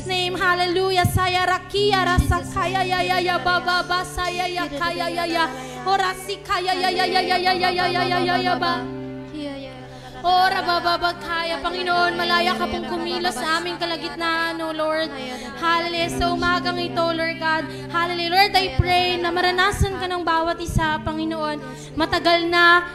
Jesus' name. Hallelujah. Saya rakia rasa kaya ya baba ba saya ya kaya ya orasi kaya ya ba. Ora baba kaya Panginoon, malaya ka pong kumilos sa aming kalagitnaan, O Lord. Hallelujah. Sa umagang ito, Lord God. Hallelujah. Lord, I pray na maranasan ka ng bawat isa, Panginoon. Matagal na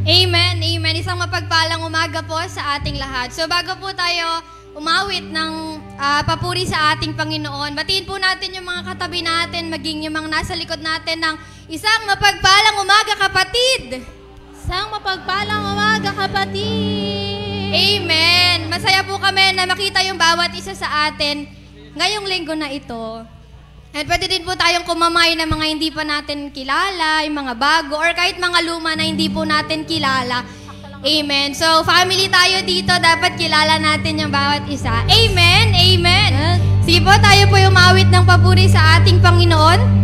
Amen, amen. Isang mapagpalang umaga po sa ating lahat. So bago po tayo umawit ng papuri sa ating Panginoon, batiin po natin yung mga katabi natin, maging yung mga nasa likod natin ng isang mapagpalang umaga, kapatid. Isang mapagpalang umaga, kapatid. Amen. Masaya po kami na makita yung bawat isa sa atin ngayong linggo na ito. At pwede din po tayong kumamay ng mga hindi pa natin kilala, yung mga bago, or kahit mga luma na hindi po natin kilala. Amen. So, family tayo dito, dapat kilala natin yung bawat isa. Amen, amen. Sige po, tayo po umawit ng papuri sa ating Panginoon.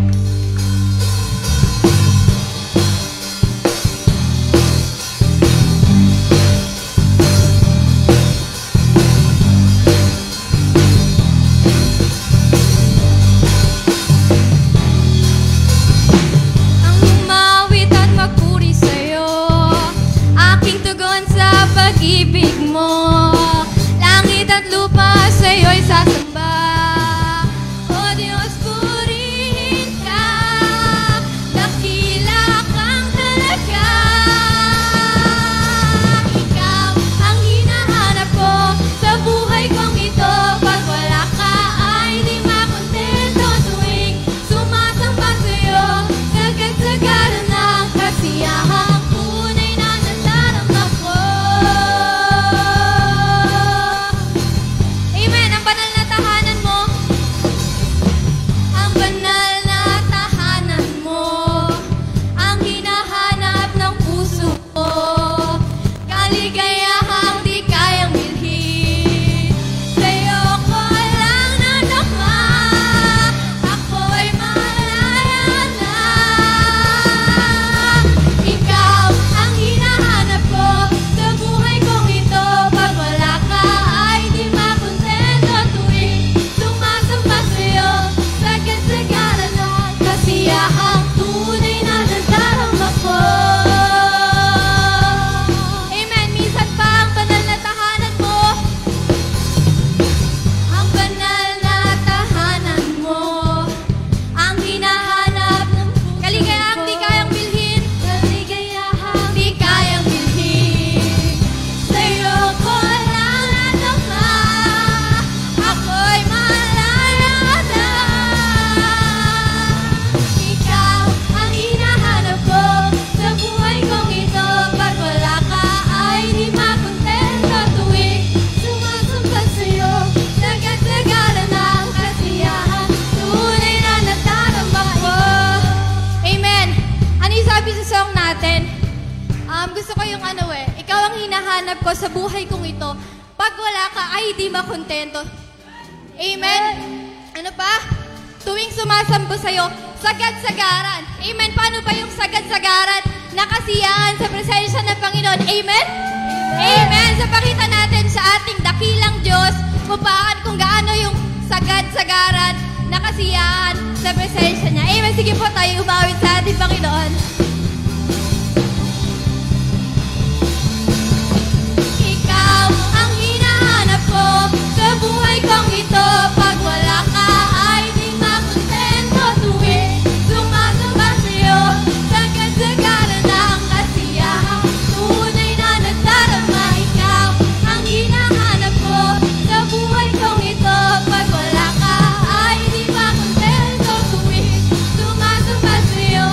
Pag-ibig mo, langit at lupa sa'yo'y sasamba. O Diyos, purihin ka, dakila kang talaga. Ikaw ang hinahanap ko sa buhay kong ito. Pag wala ka ay di makontento, tuwing sumasamba sa'yo, sagad-sagaran ng kasiyahan. buhay kong ito. Pag wala ka ay di makontento. Amen? Ano pa? Tuwing sumasambo sa'yo, sagad-sagaran. Amen? Paano ba yung sagad-sagaran? Nakasiyahan sa presensya ng Panginoon. Amen? Amen! So pakita natin sa ating dakilang Diyos kung gaano yung sagad-sagaran, nakasiyahan sa presensya niya. Amen? Sige po tayo umawit sa ating Panginoon. Ikaw ang hinahanap ko sa buhay kong ito. Pag wala ka ay di makontento. Tuwing sumasamba sa'yo, sagad-sagaran ang kasiyahan. Tunay na nagdarama. Ikaw ang hinahanap ko sa buhay kong ito. Pag wala ka ay di makontento. Tuwing sumasamba sa'yo,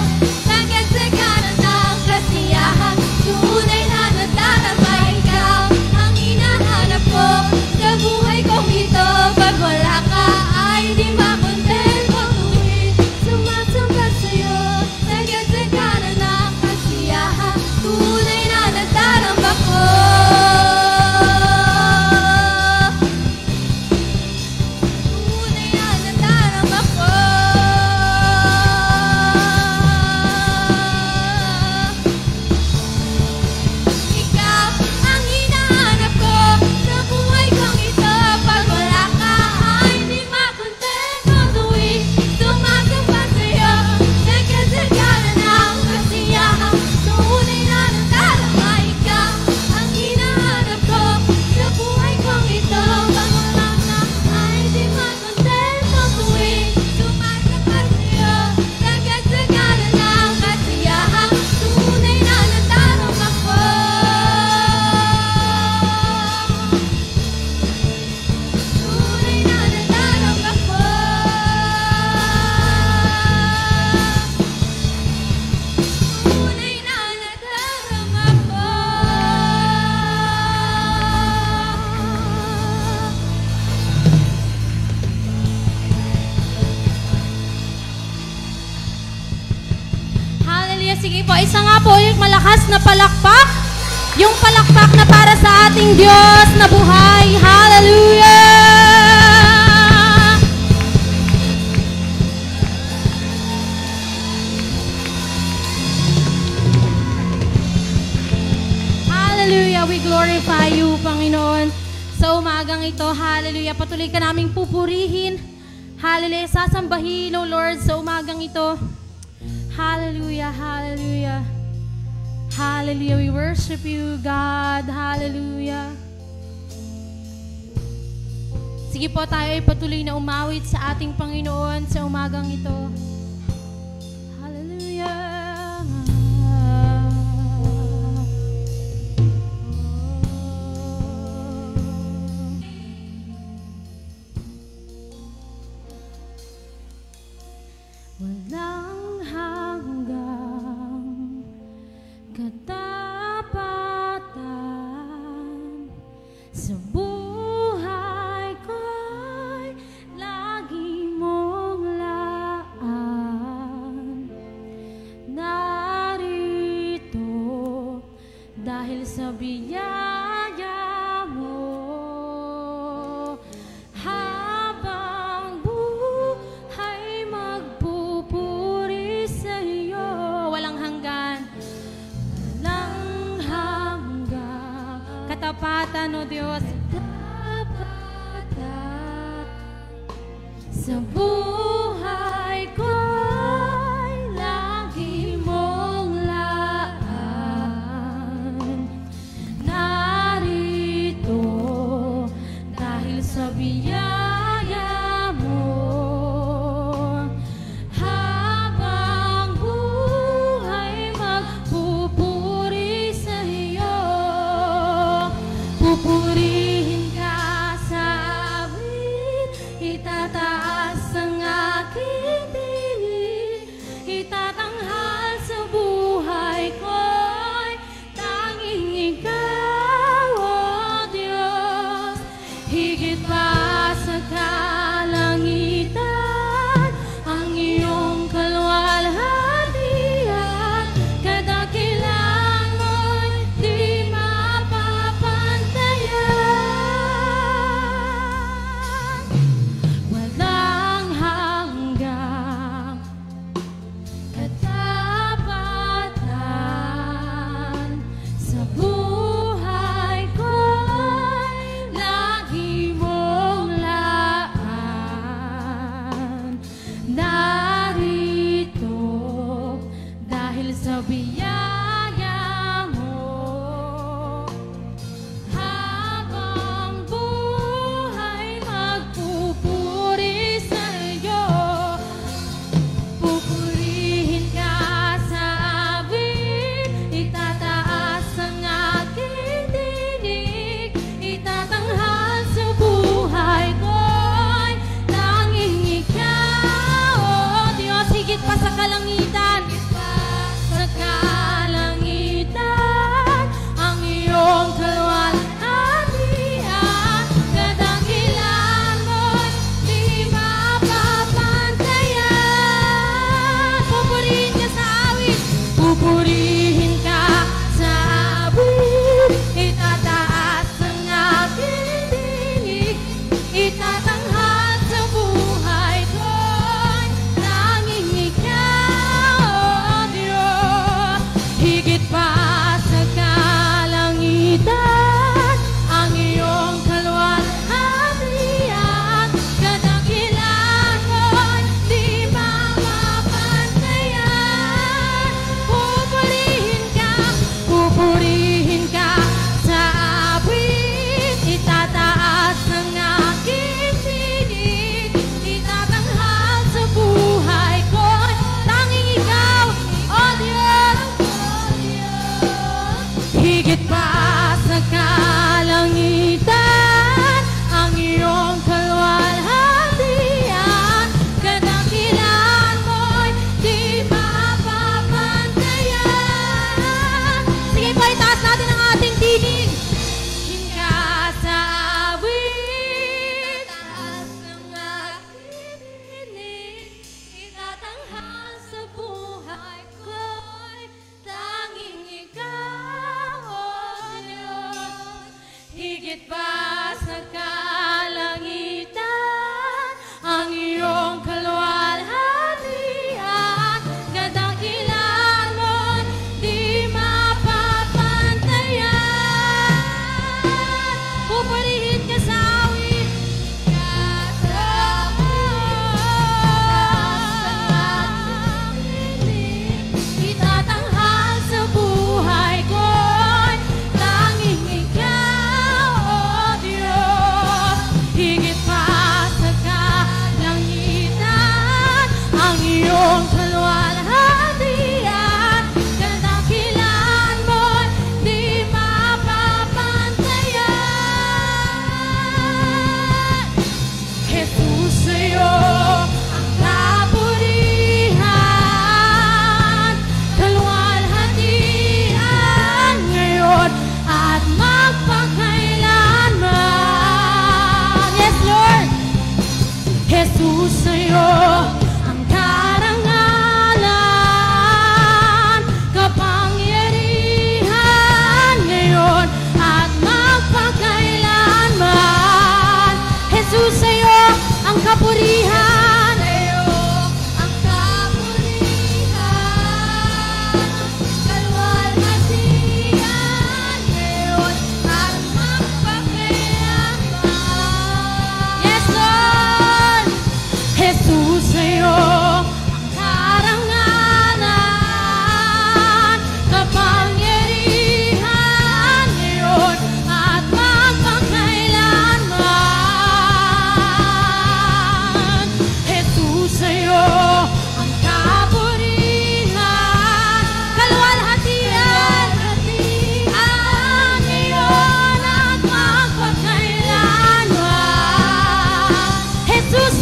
sagad-sagaran ang kasiyahan. Tunay na nagdarama. Ikaw ang hinahanap ko sa buhay kong ito. Pag wala ka ay di makontento. Tuwing sumasamba sa'yo, sagad-sagaran ang kasiyahan. Tunay na nagdarama ko. Tunay na nagdarama ko. Ikaw ang hinahanap ko sa buhay kong ito. Pag wala ka ay di makontento. Tuwing sumasamba sa'yo, sagad-sagaran ang kasiyahan. Tunay na nagdarama. Ikaw ang hinahanap ko sa buhay kong ito. Pag wala ka ay di makontento. Tuwing sumasamba sa'yo, sagad-sagaran ang kasiyahan. Tunay na nagdarama ko. Tunay na nagdarama ko. Tunay na nagdarama ko. Hallelujah. Sige po, isa nga po yung malakas na palakpak. Yung palakpak na para sa ating Diyos na buhay. Hallelujah! Hallelujah! We glorify you, Panginoon. Sa umagang ito, hallelujah, patuloy ka naming pupurihin. Hallelujah, sasambahin, O Lord, sa umagang ito. Hallelujah, hallelujah. Hallelujah, we worship you, God. Hallelujah. Sige po, tayo ay patuloy na umawit sa ating Panginoon sa umagang ito. Hallelujah. Walang hanggang katapatan sa buhay ko'y lagi mong laan. Narito dahil sa biyaya mo, habang buhay magpupuri sa iyo. Walang hanggan, walang hanggan katapatan, O Diyos. Katapatan sa buhay ko'y lagi mong laan. Narito dahil sa biyaya mo, habang buhay magpupuri sa iyo. Pupurihin ka sa amin, itataas ang higit pa sa kalangitan, ang iyong kaluwalhatian, kadakilan mo't di mapapantayan. Pupurihin ka sa awit, itatanghal sa buhay ko'y tanging ikaw, O Diyos. Higit pa sa kalangitan, ang iyong kaluwalhatian, kadakilan mo't di mapapantayan. Jesus, sa'yo ang kapurihan, kaluwalhatian ngayon at magpakailanman. Yes, Lord! Jesus, sa'yo ang karangalan, kapangyarihan ngayon at magpakailanman. Jesus, sa'yo ang kapurihan, sa'yo ang kapurihan, kaluwalhatian ngayon at magpakailanman. Yes, Lord! Jesus, sa'yo ang karangalan, kapangyarihan ngayon at magpakailanman. Jesus, sa'yo ang kapurihan, kaluwalhatian ngayon at magpakailanman. Jesus,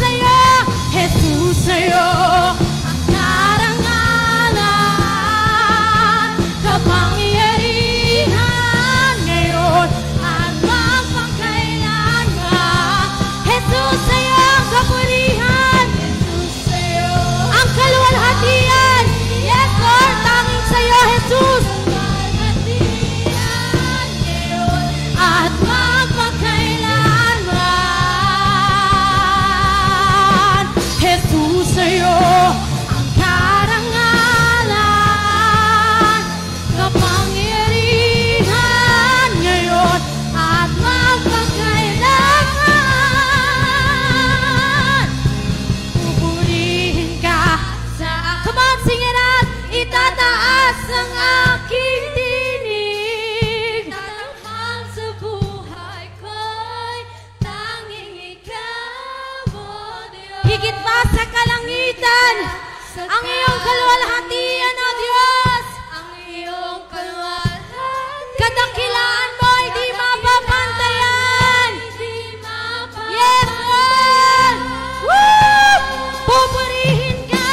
sa'yo ang karangalan, kapangyarihan ngayon at magpakailanman. Jesus, sa'yo ang kapurihan, ang kaluwalhatian. Yes, Lord, tanging sa'yo, Jesus. At magpakailanman. Jesus, sa'yo ang karangalan, kapangyarihan ngayon at magpakailanman. Pupurihin ka sa... Come on, sing it out! Itataas ang aking tinig, tatanghal sa buhay ko'y tanging ikaw, O Diyos. Higit pa sa kalangitan, ang iyong kaluwalhatian, O Diyos. Ang iyong kaluwalhatian, kadakilaan mo ay di mapapantayan. Yes, Lord! Woo! Pupurihin ka.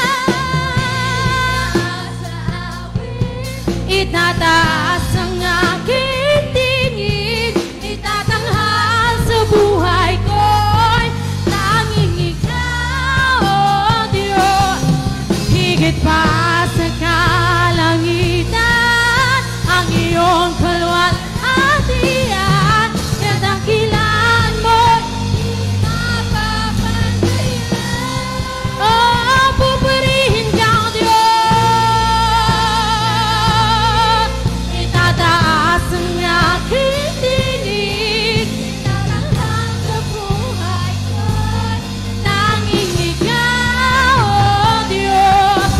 Itataas ang aking tingin, itatanghal sa buhay ko'y tanging ikaw, O Diyos. Higit pa sa kalangitan, ang iyong kaluwalhatian, kadakilan mo't di mapapantayan. Oh, pupurihin ka, O Diyos. Itataas ang aking tinig, itatanghal sa buhay ko'y tanging ikaw, O Diyos.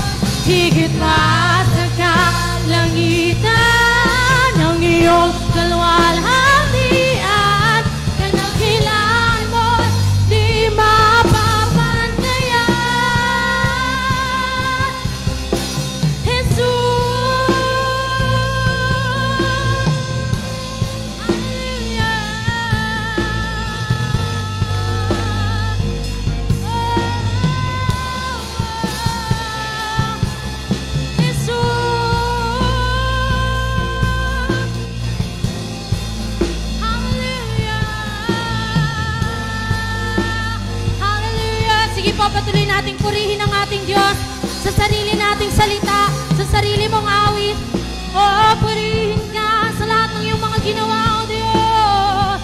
Higit pa sa kalangitan, ang iyong kaluwalhatian, kadakilan mo't di mapapantayan. Jesus, patuloy nating purihin ang ating Diyos sa sarili nating salita, sa sarili mong awit. Oo, purihin ka sa lahat ng iyong mga ginawa, O Diyos.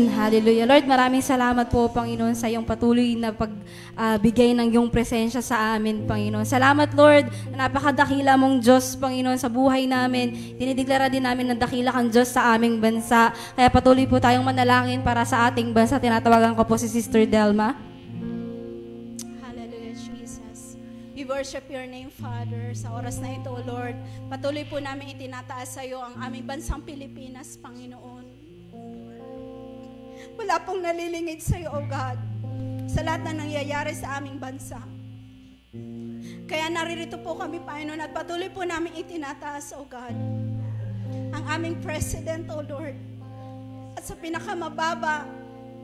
Amen. Hallelujah. Lord, maraming salamat po, Panginoon, sa iyong patuloy na pagbigay ng iyong presensya sa amin, Panginoon. Salamat, Lord, na napakadakila mong Diyos, Panginoon, sa buhay namin. Dinideklara din namin na dakila kang Diyos sa aming bansa. Kaya patuloy po tayong manalangin para sa ating bansa. Tinatawagan ko po si Sister Delma. Hallelujah, Jesus. We worship your name, Father. Sa oras na ito, Lord, patuloy po namin itinataas sa iyo ang aming bansang Pilipinas, Panginoon. Wala pong nalilingid sa iyo, O God, sa lahat na nangyayari sa aming bansa. Kaya naririto po kami, Panginoon, at patuloy po namin itinataas, O God, ang aming President, O Lord, at sa pinakamababa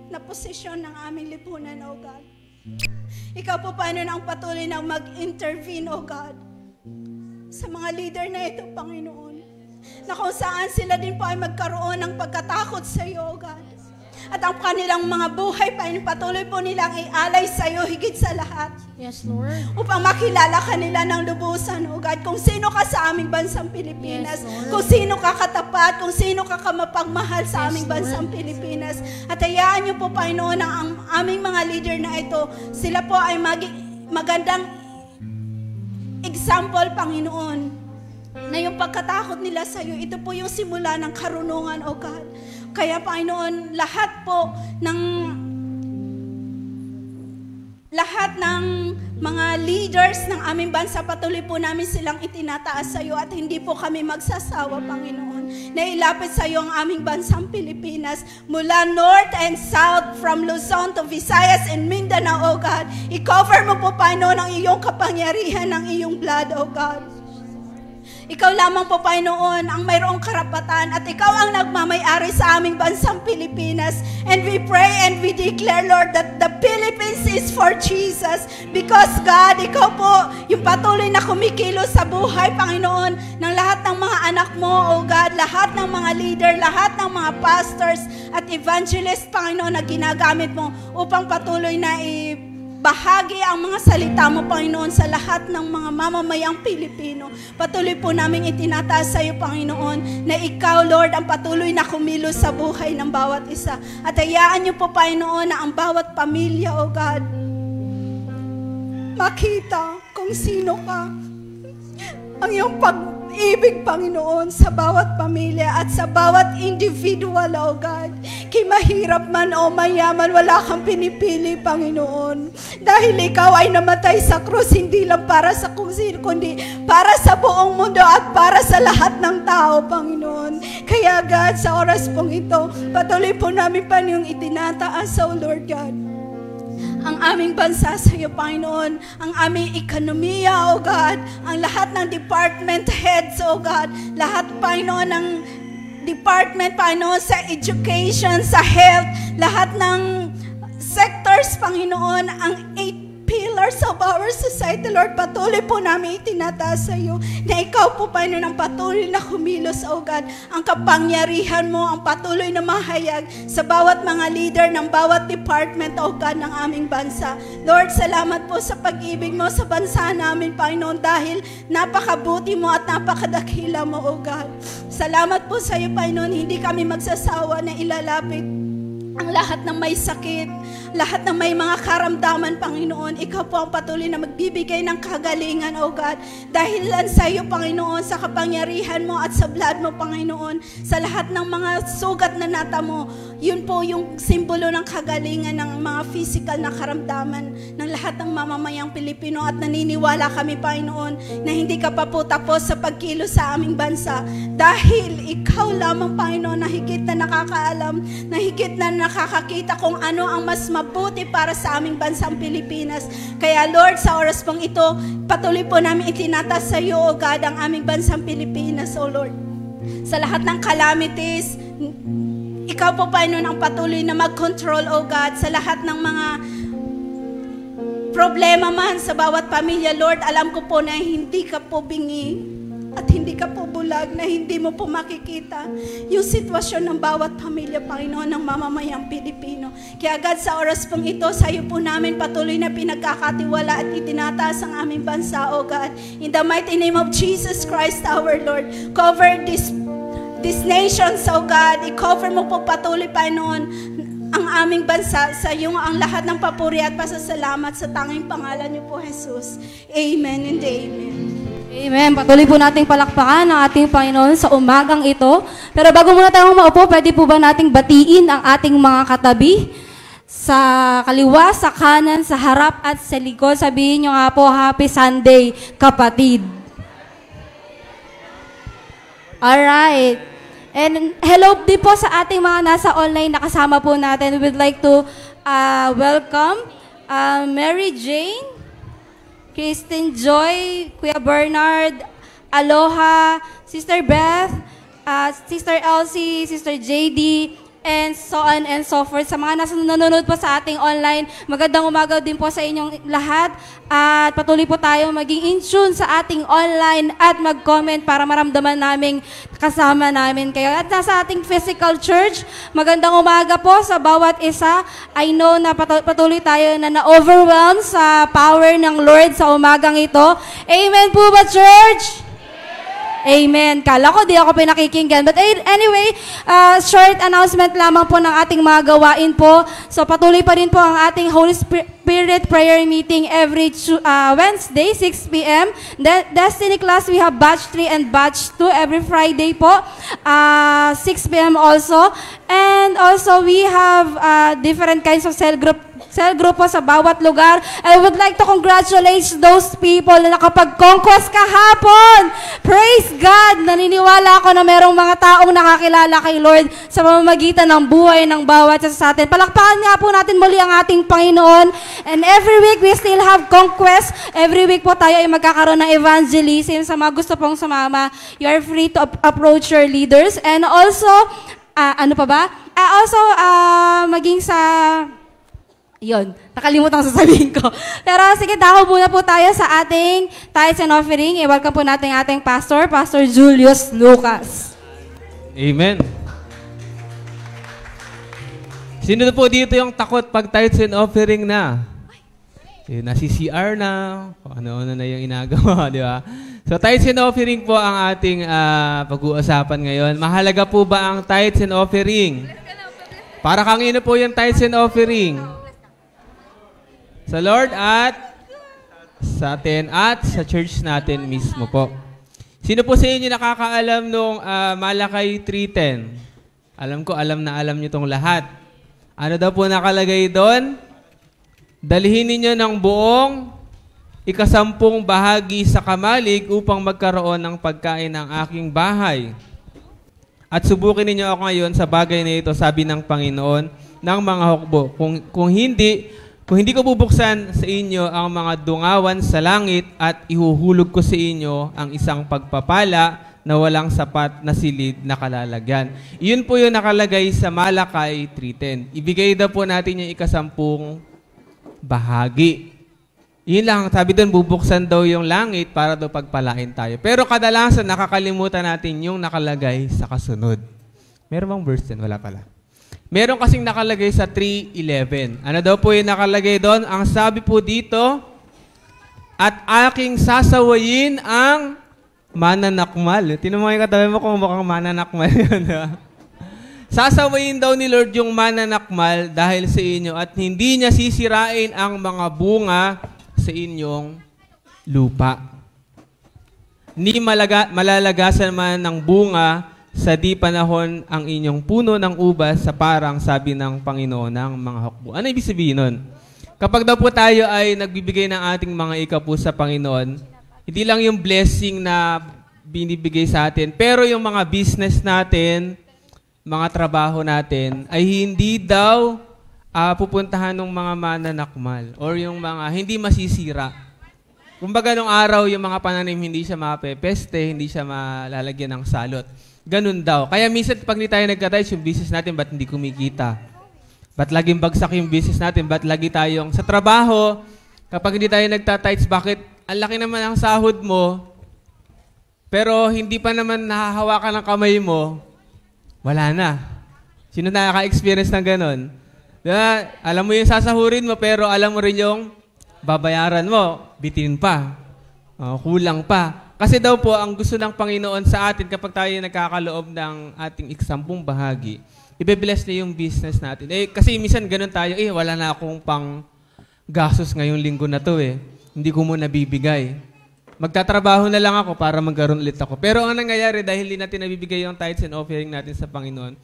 na posisyon ng aming lipunan, O God. Ikaw po, Panginoon, ang patuloy na mag-intervene, O God, sa mga leader na ito, Panginoon, na kung saan sila din po ay magkaroon ng pagkatakot sa iyo, O God. At ang kanilang mga buhay, Panginoon, patuloy po nilang ialay sa iyo higit sa lahat. Yes, Lord. Upang makilala kanila ng lubusan, O God, kung sino ka sa aming bansang Pilipinas, Yes, kung sino ka katapat, kung sino ka kamapagmahal sa aming bansang Pilipinas. At hayaan niyo po, Panginoon, ang aming mga leader na ito, sila po ay magandang example, Panginoon, na yung pagkatakot nila sa iyo, ito po yung simula ng karunungan, O God. Kaya, Panginoon, lahat ng mga leaders ng aming bansa, patuloy po namin silang itinataas sa iyo at hindi po kami magsasawa, Panginoon, na ilapit sa iyo ang aming bansang Pilipinas mula north and south, from Luzon to Visayas and Mindanao, O God. I-cover mo po, Panginoon, ang iyong kapangyarihan ng iyong blood, O God. Ikaw lamang po, Panginoon, ang mayroong karapatan at ikaw ang nagmamay-ari sa aming bansang Pilipinas. And we pray and we declare, Lord, that the Philippines is for Jesus. Because, God, ikaw po yung patuloy na kumikilos sa buhay, Panginoon, ng lahat ng mga anak mo, O God, lahat ng mga leader, lahat ng mga pastors at evangelists, Panginoon, na ginagamit mo upang patuloy na bahagi ang mga salita mo, Panginoon, sa lahat ng mga mamamayang Pilipino. Patuloy po namin itinataas sa iyo, Panginoon, na ikaw, Lord, ang patuloy na kumilos sa buhay ng bawat isa. At hayaan niyo po, Panginoon, na ang bawat pamilya, O God, makita kung sino ka. Ang iyong pag-ibig, Panginoon, sa bawat pamilya at sa bawat individual, O God. Kay mahirap man o mayaman, wala kang pinipili, Panginoon. Dahil ikaw ay namatay sa krus, hindi lang para sa kung sino, kundi para sa buong mundo at para sa lahat ng tao, Panginoon. Kaya, God, sa oras pong ito, patuloy po namin pa niyong itinataas, O Lord God, ang aming bansa sa iyo, Panginoon, ang aming ekonomiya, O God, ang lahat ng department heads, O God, lahat, Panginoon, ng department, Panginoon, sa education, sa health, lahat ng sectors, Panginoon, ang 8 pillars of our society, Lord, patuloy po namin itinataas sa iyo na ikaw po, Panginoon, ang patuloy na kumilos, O God, ang kapangyarihan mo, ang patuloy na mahayag sa bawat mga leader ng bawat department, O God, ng aming bansa. Lord, salamat po sa pag-ibig mo sa bansa namin, Panginoon, dahil napakabuti mo at napakadakila mo, O God. Salamat po sa iyo, Panginoon, hindi kami magsasawa na ilalapit ang lahat ng may sakit, lahat ng may mga karamdaman, Panginoon. Ikaw po ang patuloy na magbibigay ng kagalingan, O God. Dahil lang sa iyo, Panginoon, sa kapangyarihan mo at sa blood mo, Panginoon, sa lahat ng mga sugat na nata mo, yun po yung simbolo ng kagalingan ng mga physical na karamdaman ng lahat ng mamamayang Pilipino. At naniniwala kami, Panginoon, na hindi ka pa po tapos sa pagkilos sa aming bansa. Dahil ikaw lamang, Panginoon, na higit na nakakaalam, na higit na nakakakita kung ano ang mas mabuti para sa aming bansang Pilipinas. Kaya, Lord, sa oras pong ito, patuloy po namin itinatas sa iyo, O God, ang aming bansang Pilipinas, O Lord. Sa lahat ng calamities, ikaw po, Panginoon, ang patuloy na mag-control, O God, sa lahat ng mga problema man sa bawat pamilya, Lord. Alam ko po na hindi ka po bingi at hindi ka po bulag, na hindi mo po makikita yung sitwasyon ng bawat pamilya, Panginoon, ng mamamayang Pilipino. Kaya, God, sa oras pong ito, sa iyo po namin patuloy na pinagkakatiwala at itinataas ang aming bansa, O God. In the mighty name of Jesus Christ, our Lord, cover these nations, O God. I-cover mo po patuloy, Panginoon, ang aming bansa. Sa iyo ang lahat ng papuri at pasasalamat sa tanging pangalan niyo po, Jesus. Amen and amen. Amen. Patuloy po nating palakpakan ang ating Panginoon sa umagang ito. Pero bago muna tayo maupo, pwede po ba nating batiin ang ating mga katabi? Sa kaliwa, sa kanan, sa harap at sa likod. Sabihin nyo nga po, Happy Sunday, kapatid. Alright. And hello din po sa ating mga nasa online na kasama po natin. We would like to welcome Mary Jane, Kristen Joy, Kuya Bernard, Aloha, Sister Beth, Sister Elsie, Sister JD, and so on and so forth. Sa mga nanonood po sa ating online, magandang umaga din po sa inyong lahat. At patuloy po tayo maging in tune sa ating online at mag-comment para maramdaman namin kasama namin kayo. At sa ating physical church, magandang umaga po sa bawat isa. I know na patuloy tayo na na-overwhelm sa power ng Lord sa umagang ito. Amen po ba, church? Amen. Kala ko di ako pinakikinggan. But anyway, short announcement lamang po ng ating mga gawain po. So patuloy pa rin po ang ating Holy Spirit prayer meeting every Wednesday, 6 p.m. Destiny class, we have batch 3 and batch 2 every Friday po, 6 p.m. also. And also we have different kinds of cell group po sa bawat lugar. I would like to congratulate those people na nakapag-conquest kahapon. Praise God! Naniniwala ako na merong mga taong nakakilala kay Lord sa pamamagitan ng buhay ng bawat isa sa atin. Palakpakan nga po natin muli ang ating Panginoon. And every week we still have conquest. Every week po tayo ay magkakaroon ng evangelism. Sa mga gusto pong sumama, you are free to approach your leaders. And also, ano pa ba? Also, maging sa... Yun, nakalimutan ko sasabihin ko. Pero sige, dako muna po tayo sa ating tithes and offering. I-welcome po natin ating pastor, Pastor Julius Lucas. Amen. Sino na po dito yung takot pag tithes and offering na? Nasi-CR na, ano-ano na yung inagawa, di ba? So tithes and offering po ang ating pag-uusapan ngayon. Mahalaga po ba ang tithes and offering? Para kanino po yung tithes and offering? Sa Lord at sa atin at sa church natin mismo po. Sino po sa inyo nakakaalam nung Malakay 3:10? Alam ko, alam na alam nyo itong lahat. Ano daw po nakalagay doon? Dalhin ninyo ng buong 10 bahagi sa kamalig upang magkaroon ng pagkain ng aking bahay. At subukin ninyo ako ngayon sa bagay na ito, sabi ng Panginoon, ng mga hukbo. Kung hindi ko bubuksan sa inyo ang mga dungawan sa langit at ihuhulog ko sa inyo ang isang pagpapala na walang sapat na silid na kalalagyan. Iyon po yung nakalagay sa Malakay 3:10. Ibigay daw po natin yung 10 bahagi. Yun lang, sabi doon, bubuksan daw yung langit para daw pagpalain tayo. Pero kadalasan nakakalimutan natin yung nakalagay sa kasunod. Meron bang verse din? Wala pala. Meron kasing nakalagay sa 3:11. Ano daw po yung nakalagay doon? Ang sabi po dito, at aking sasawayin ang mananakmal. Tinan mo yung katabi mo kung mukhang mananakmal yun. Sasawayin daw ni Lord yung mananakmal dahil sa inyo at hindi niya sisirain ang mga bunga sa inyong lupa. Ni malalagasan man ng bunga sa di panahon ang inyong puno ng ubas sa parang sabi ng Panginoon ng mga hukbo. Ano ibig sabihin nun? Kapag daw po tayo ay nagbibigay ng ating mga ikapu sa Panginoon, hindi lang yung blessing na binibigay sa atin, pero yung mga business natin, mga trabaho natin, ay hindi daw pupuntahan ng mga mananakmal or yung mga hindi masisira. Kumbaga nung araw, yung mga pananim hindi siya mapepeste, hindi siya malalagyan ng salot. Ganun daw. Kaya minsan pag hindi tayo nagka-tithes, yung business natin, ba't hindi kumikita? Ba't laging bagsak yung business natin? Ba't lagi tayong sa trabaho, kapag hindi tayo nagta-tithes, bakit ang laki naman ang sahod mo, pero hindi pa naman nahahawakan ng kamay mo, wala na. Sino nakaka-experience ng ganun? Diba? Alam mo yung sasahurin mo, pero alam mo rin yung babayaran mo, bitin pa, kulang pa. Kasi daw po, ang gusto ng Panginoon sa atin kapag tayo nagkakaloob ng ating 10 bahagi, ibe-bless niya yung business natin. Kasi minsan ganun tayo, wala na akong pang gastos ngayong linggo na to Hindi ko muna bibigay. Magtatrabaho na lang ako para magkaroon ulit ako. Pero ang nangyayari, dahil hindi natin nabibigay yung tithes and offering natin sa Panginoon,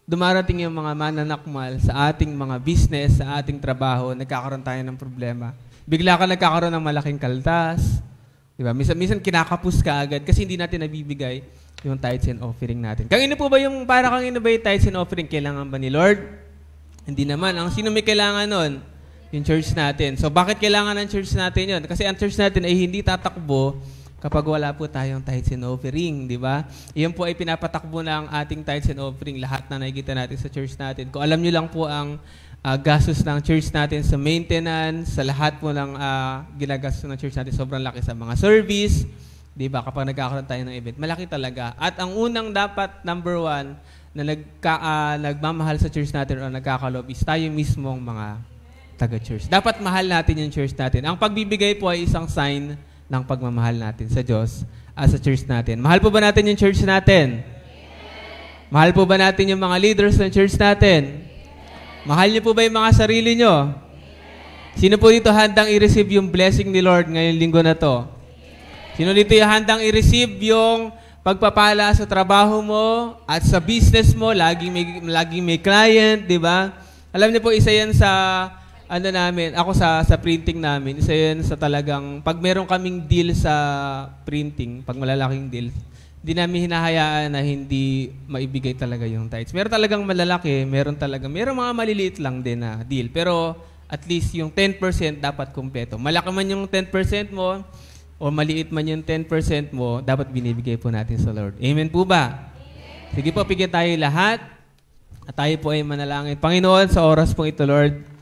dumarating yung mga mananakmal sa ating mga business, sa ating trabaho, nagkakaroon tayo ng problema. Bigla ka nagkakaroon ng malaking kaltas. Diba? Minsan kinakapos ka agad kasi hindi natin nabibigay yung tithes and offering natin. Kanino po ba yung, para kanino ba yung tithes and offering? Kailangan ba ni Lord? Hindi naman. Ang sino may kailangan nun? Yung church natin. So, bakit kailangan ng church natin yun? Kasi ang church natin ay hindi tatakbo kapag wala po tayong tithes and offering, di ba? Iyon po ay pinapatakbo ng ating tithes and offering, lahat na nakikita natin sa church natin. Kung alam nyo lang po ang gastos ng church natin sa maintenance, sa lahat po ng ginagastos ng church natin, sobrang laki sa mga service, di ba? Kapag nagkakaroon tayo ng event, malaki talaga. At ang unang dapat, number one, na nagmamahal sa church natin o nagkakaloob is tayo mismong mga taga-church. Dapat mahal natin yung church natin. Ang pagbibigay po ay isang sign ng pagmamahal natin sa Diyos at sa church natin. Mahal po ba natin yung church natin? Yes. Mahal po ba natin yung mga leaders ng church natin? Yes. Mahal niyo po ba yung mga sarili niyo? Yes. Sino po dito handang i-receive yung blessing ni Lord ngayong linggo na to? Yes. Sino dito yung handang i-receive yung pagpapala sa trabaho mo at sa business mo? Laging may client, di ba? Alam niyo po, isa yan sa ako sa printing namin, isa yan sa talagang, pag meron kaming deal sa printing, pag malalaking deal, hindi namin hinahayaan na hindi maibigay talaga yung tithes. Meron talagang malalaki, meron mga maliliit lang din na deal. Pero at least yung 10% dapat kumpleto. Malaki man yung 10% mo, o maliit man yung 10% mo, dapat binibigay po natin sa Lord. Amen po ba? Amen. Sige po, pigyan tayo lahat. At tayo po ay manalangin. Panginoon, sa oras po ito, Lord,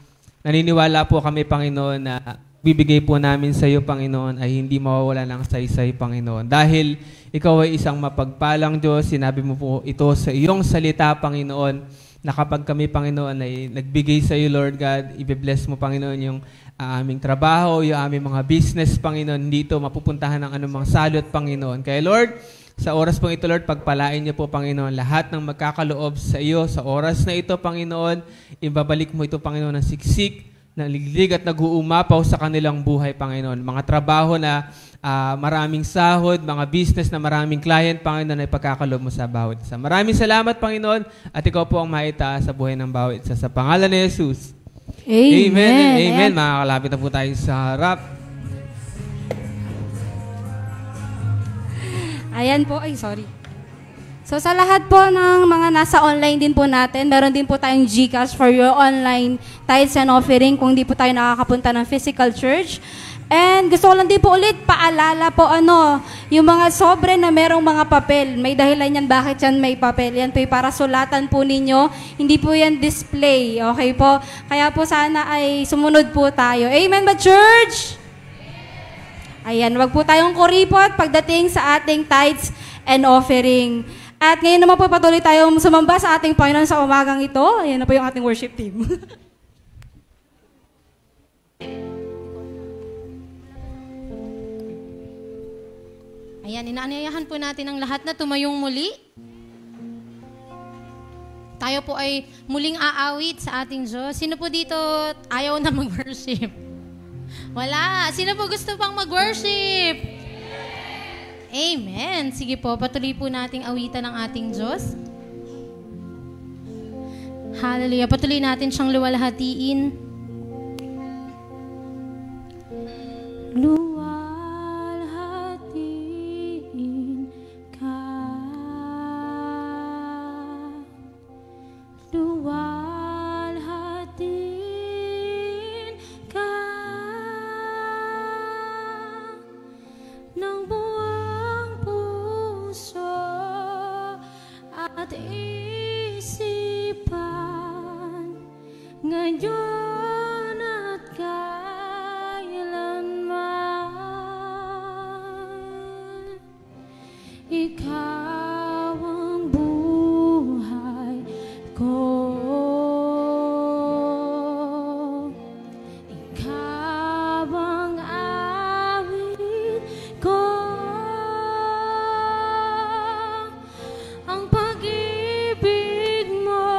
naniniwala po kami, Panginoon, na bibigay po namin sa iyo, Panginoon, ay hindi mawawala ng saysay, Panginoon. Dahil ikaw ay isang mapagpalang Diyos, sinabi mo po ito sa iyong salita, Panginoon, na kapag kami, Panginoon, ay nagbigay sa iyo, Lord God, i-bless mo, Panginoon, yung aming trabaho, yung aming mga business, Panginoon, dito mapupuntahan ng anumang salot, Panginoon. Kaya, Lord, sa oras pong ito, Lord, pagpalain niyo po, Panginoon, lahat ng magkakaloob sa iyo. Sa oras na ito, Panginoon, ibabalik mo ito, Panginoon, ng siksik, ng liglig at nag-uumapaw sa kanilang buhay, Panginoon. Mga trabaho na maraming sahod, mga business na maraming client, Panginoon, ay pagkakaloob mo sa bawat isa. Maraming salamat, Panginoon, at ikaw po ang maitaas sa buhay ng bawat isa. Sa pangalan ni Jesus. Amen. Amen. Amen. Makakalapit na po tayo sa harap. Ayan po, sorry. So sa lahat po ng mga nasa online din po natin, meron din po tayong GCash for your online tithes and offering kung di po tayo nakakapunta ng physical church. And gusto ko lang din po ulit paalala po yung mga sobre na merong mga papel. May dahilan yan bakit yan may papel. Yan po para sulatan po ninyo. Hindi po yan display. Okay po? Kaya po sana ay sumunod po tayo. Amen ba, church? Ayan, wag po tayong kuripot pagdating sa ating tithes and offering. At ngayon naman po patuloy tayong sumamba sa ating Panginoon sa umagang ito. Ayan na po yung ating worship team. Ayan, inaanyayahan po natin ang lahat na tumayong muli. Tayo po ay muling aawit sa ating Diyos. Sino po dito ayaw na mag-worship? Wala. Sino po gusto pang mag-worship? Amen. Sige po, patuloy po nating awitan ang ating Diyos. Hallelujah. Patuloy natin siyang luwalhatiin. Luwalhatiin ka. Luwalhatiin ka. Ng buong puso at isipan, ngayon at kailanman. Ikaw ang buhay ko. Ikaw ang awit ko. Ang pag-ibig mo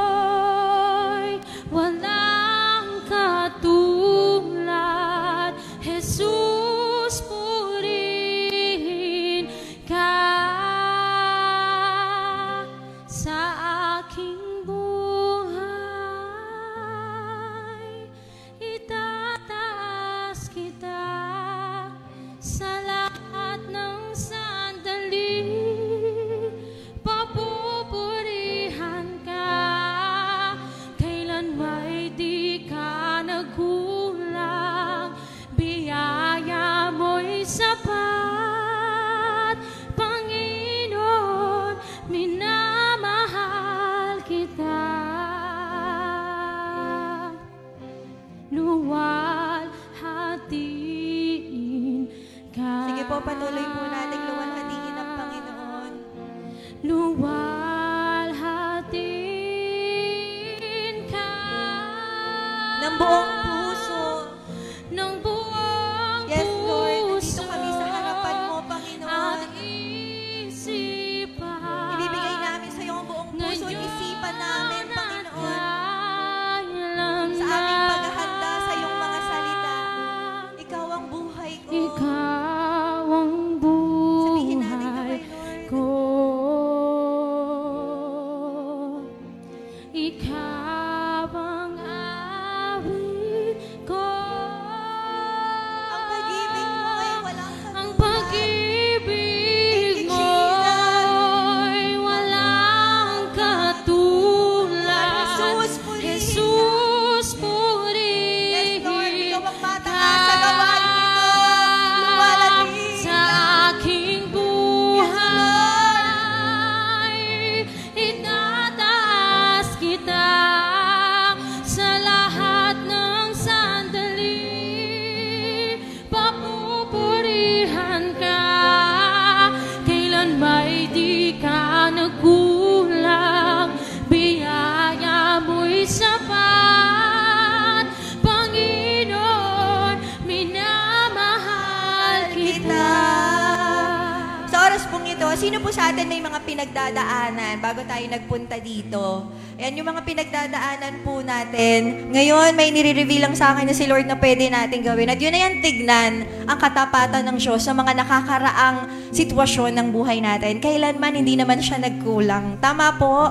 ito, sino po sa atin may mga pinagdadaanan bago tayo nagpunta dito? Ayan, yung mga pinagdadaanan po natin. Ngayon, may nire-reveal lang sa akin na si Lord na pwede natin gawin. At yun na yan, tignan ang katapatan ng Diyos sa mga nakakaraang sitwasyon ng buhay natin. Kailanman, hindi naman siya nagkulang. Tama po?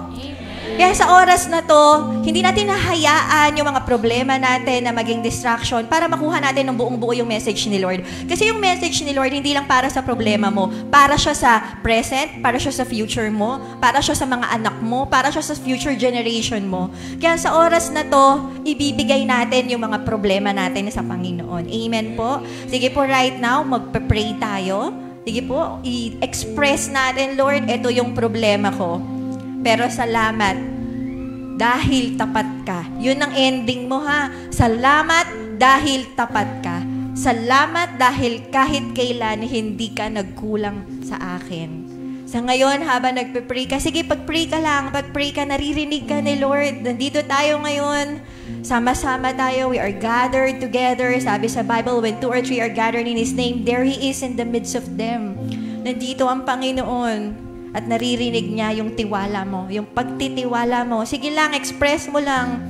Kaya sa oras na to, hindi natin nahayaan yung mga problema natin na maging distraction para makuha natin ng buong-buo yung message ni Lord. Kasi yung message ni Lord hindi lang para sa problema mo, para siya sa present, para siya sa future mo, para siya sa mga anak mo, para siya sa future generation mo. Kaya sa oras na to, ibibigay natin yung mga problema natin sa Panginoon. Amen po? Sige po, right now, magpe-pray tayo. Sige po, i-express natin, Lord, ito yung problema ko. Pero salamat, dahil tapat ka. Yun ang ending mo, ha? Salamat dahil tapat ka. Salamat dahil kahit kailan hindi ka nagkulang sa akin. Sa ngayon, habang nagpe-pray ka, sige, pag-pray ka lang, pag-pray ka, naririnig ka ni Lord. Nandito tayo ngayon, sama-sama tayo, we are gathered together. Sabi sa Bible, when 2 or 3 are gathered in His name, there He is in the midst of them. Nandito ang Panginoon. At naririnig niya yung tiwala mo, yung pagtitiwala mo. Sige lang, express mo lang.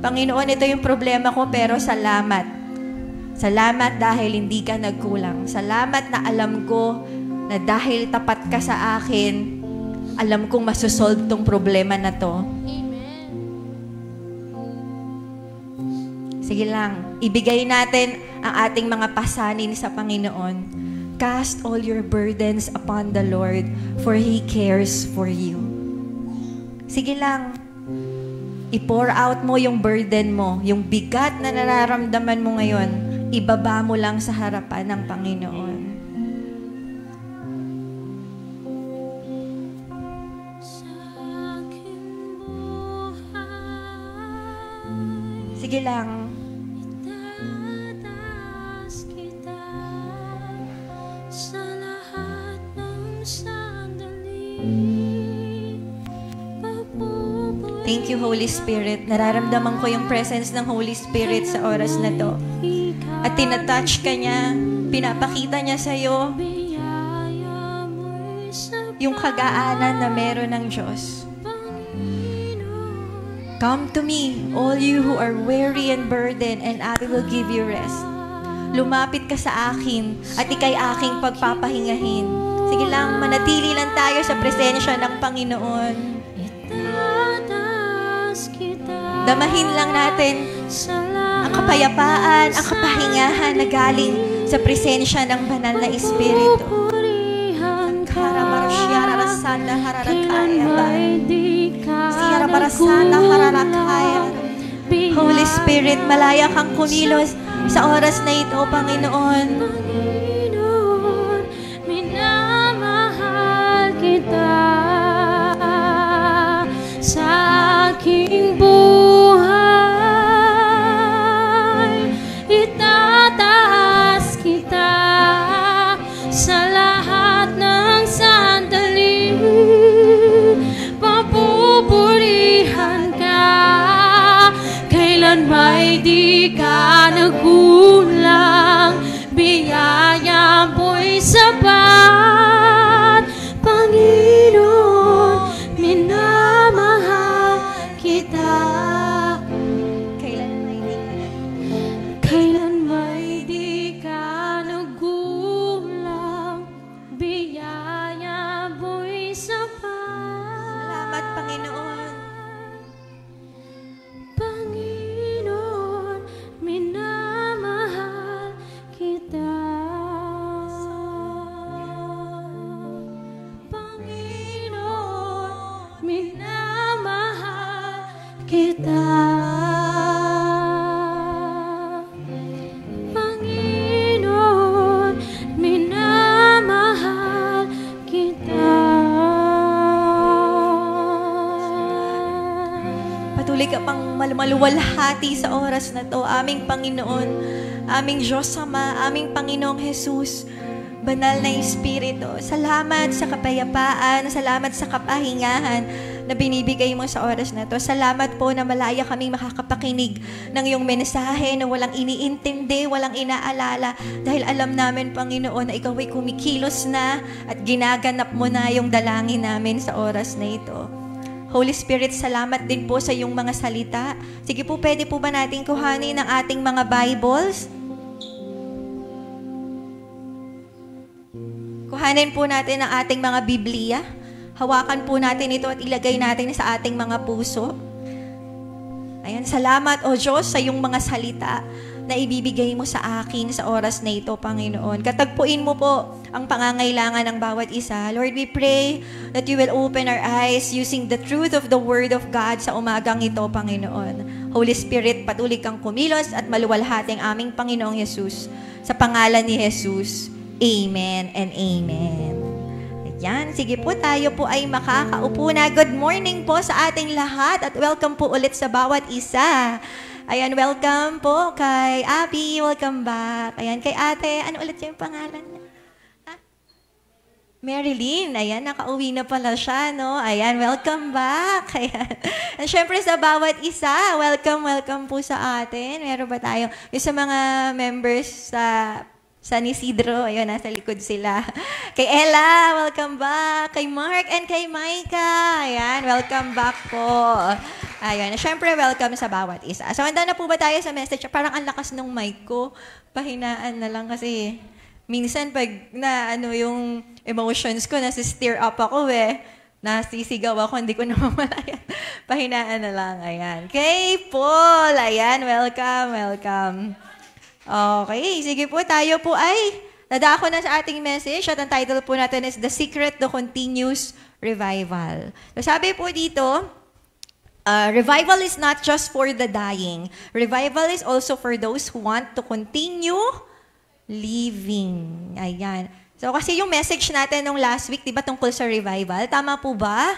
Panginoon, ito yung problema ko, pero salamat. Salamat dahil hindi ka nagkulang. Salamat na alam ko na dahil tapat ka sa akin, alam kong masosolve tong problema na to. Amen. Sige lang, ibigay natin ang ating mga pasanin sa Panginoon. Cast all your burdens upon the Lord, for He cares for you. Sige lang, i-pour out mo yung burden mo, yung bigat na nararamdaman mo ngayon, ibaba mo lang sa harapan ng Panginoon. Sige lang. Thank you, Holy Spirit. Nararamdaman ko yung presence ng Holy Spirit sa oras na to. At tinatouch ka niya, pinapakita niya sa'yo yung kagaanan na meron ng Diyos. Come to me, all you who are weary and burdened, and I will give you rest. Lumapit ka sa akin, at ikay aking pagpapahingahin. Sige lang, manatili lang tayo sa presensya ng Panginoon. Damahin lang natin ang kapayapaan, ang kapahingahan na galing sa presensya ng banal na Espiritu. Holy Spirit, malaya kang kumilos sa oras na ito, Panginoon. Minamahal kita sa aking buhay, itataas kita sa lahat ng sandali, papupurihan ka, kailan may di ka nagkulang, biyaya mo'y sapat, Panginoon, minamahal kita. Kailan may di ka nagkulang, biyaya mo'y sapat. Salamat, Panginoon. Panginoon, minamahal kita. Panginoon, minamahal kita. Panginoon, minamahal kita. Patuloy ka pang maluwalhati sa oras na to, aming Panginoon, aming Diyos Ama, aming Panginoong Jesus, banal na Espiritu. Salamat sa kapayapaan, salamat sa kapahingahan. na binibigay mo sa oras na to. Salamat po na malaya kaming makakapakinig ng iyong mensahe na walang iniintindi, walang inaalala. Dahil alam namin, Panginoon, na ikaw ay kumikilos na at ginaganap mo na yung dalangin namin sa oras na ito. Holy Spirit, salamat din po sa iyong mga salita. Sige po, pwede po ba natin kuhanin ang ating mga Bibles? Kuhanin po natin ang ating mga Biblia. Hawakan po natin ito at ilagay natin sa ating mga puso. Ayan, salamat, O Diyos, sa iyong mga salita na ibibigay mo sa akin sa oras na ito, Panginoon. Katagpuin mo po ang pangangailangan ng bawat isa. Lord, we pray that you will open our eyes using the truth of the Word of God sa umagang ito, Panginoon. Holy Spirit, patuloy kang kumilos at maluwalhati ang aming Panginoong Yesus. Sa pangalan ni Jesus, Amen and Amen. Ayan, sige po, tayo po ay makakaupo na. Good morning po sa ating lahat at welcome po ulit sa bawat isa. Ayan, welcome po kay Abby, welcome back. Ayan, kay ate, ano ulit yung pangalan niya? Ha? Marilyn, ayan, nakauwi na pala siya, no? Ayan, welcome back. Ayan. And syempre sa bawat isa, welcome po sa atin. Meron ba tayo? Yung sa mga members sa San Isidro, ayun, nasa likod sila. Kay Ella, welcome back. Kay Mark and kay Micah, ayan, welcome back po. Ayun, syempre welcome sa bawat isa. So, handa na po ba tayo sa message? Parang ang lakas ng mic ko. Pahinaan na lang kasi minsan pag na yung emotions ko, nasi-stir up ako nasisigaw ako, hindi ko namamalayan. Pahinaan na lang, ayan. Kay Paul, ayan, welcome. Okay, sige po, tayo po ay nadako na sa ating message at ang title po natin is The Secret to Continuous Revival. So, sabi po dito, revival is not just for the dying. Revival is also for those who want to continue living. Ayan. So, kasi yung message natin nung last week, diba, tungkol sa revival, tama po ba?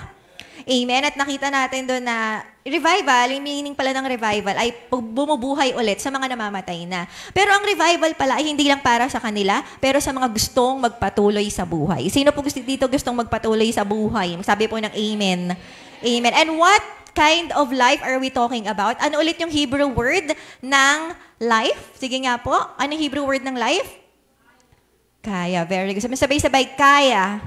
Amen. At nakita natin doon na revival, yung meaning pala ng revival ay bumubuhay ulit sa mga namamatay na. Pero ang revival pala ay hindi lang para sa kanila, pero sa mga gustong magpatuloy sa buhay. Sino po dito gustong magpatuloy sa buhay? Sabi po ng amen. Amen. And what kind of life are we talking about? Ano ulit yung Hebrew word ng life? Sige nga po. Ano yung Hebrew word ng life? Kaya. Very good. Sabay-sabay, kaya.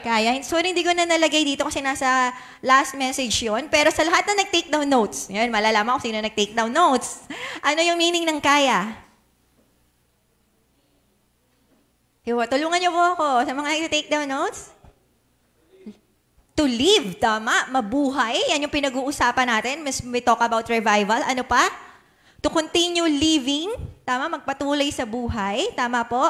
Kaya. So, hindi ko na nalagay dito kasi nasa last message yon. Pero sa lahat na nag-take down notes, yun, malalaman ko sino nag-take down notes. Ano yung meaning ng kaya? Tulungan niyo po ako sa mga nag-take down notes. To live, tama. Mabuhay. Yan yung pinag-uusapan natin. We talk about revival. Ano pa? To continue living. Tama, magpatuloy sa buhay. Tama po.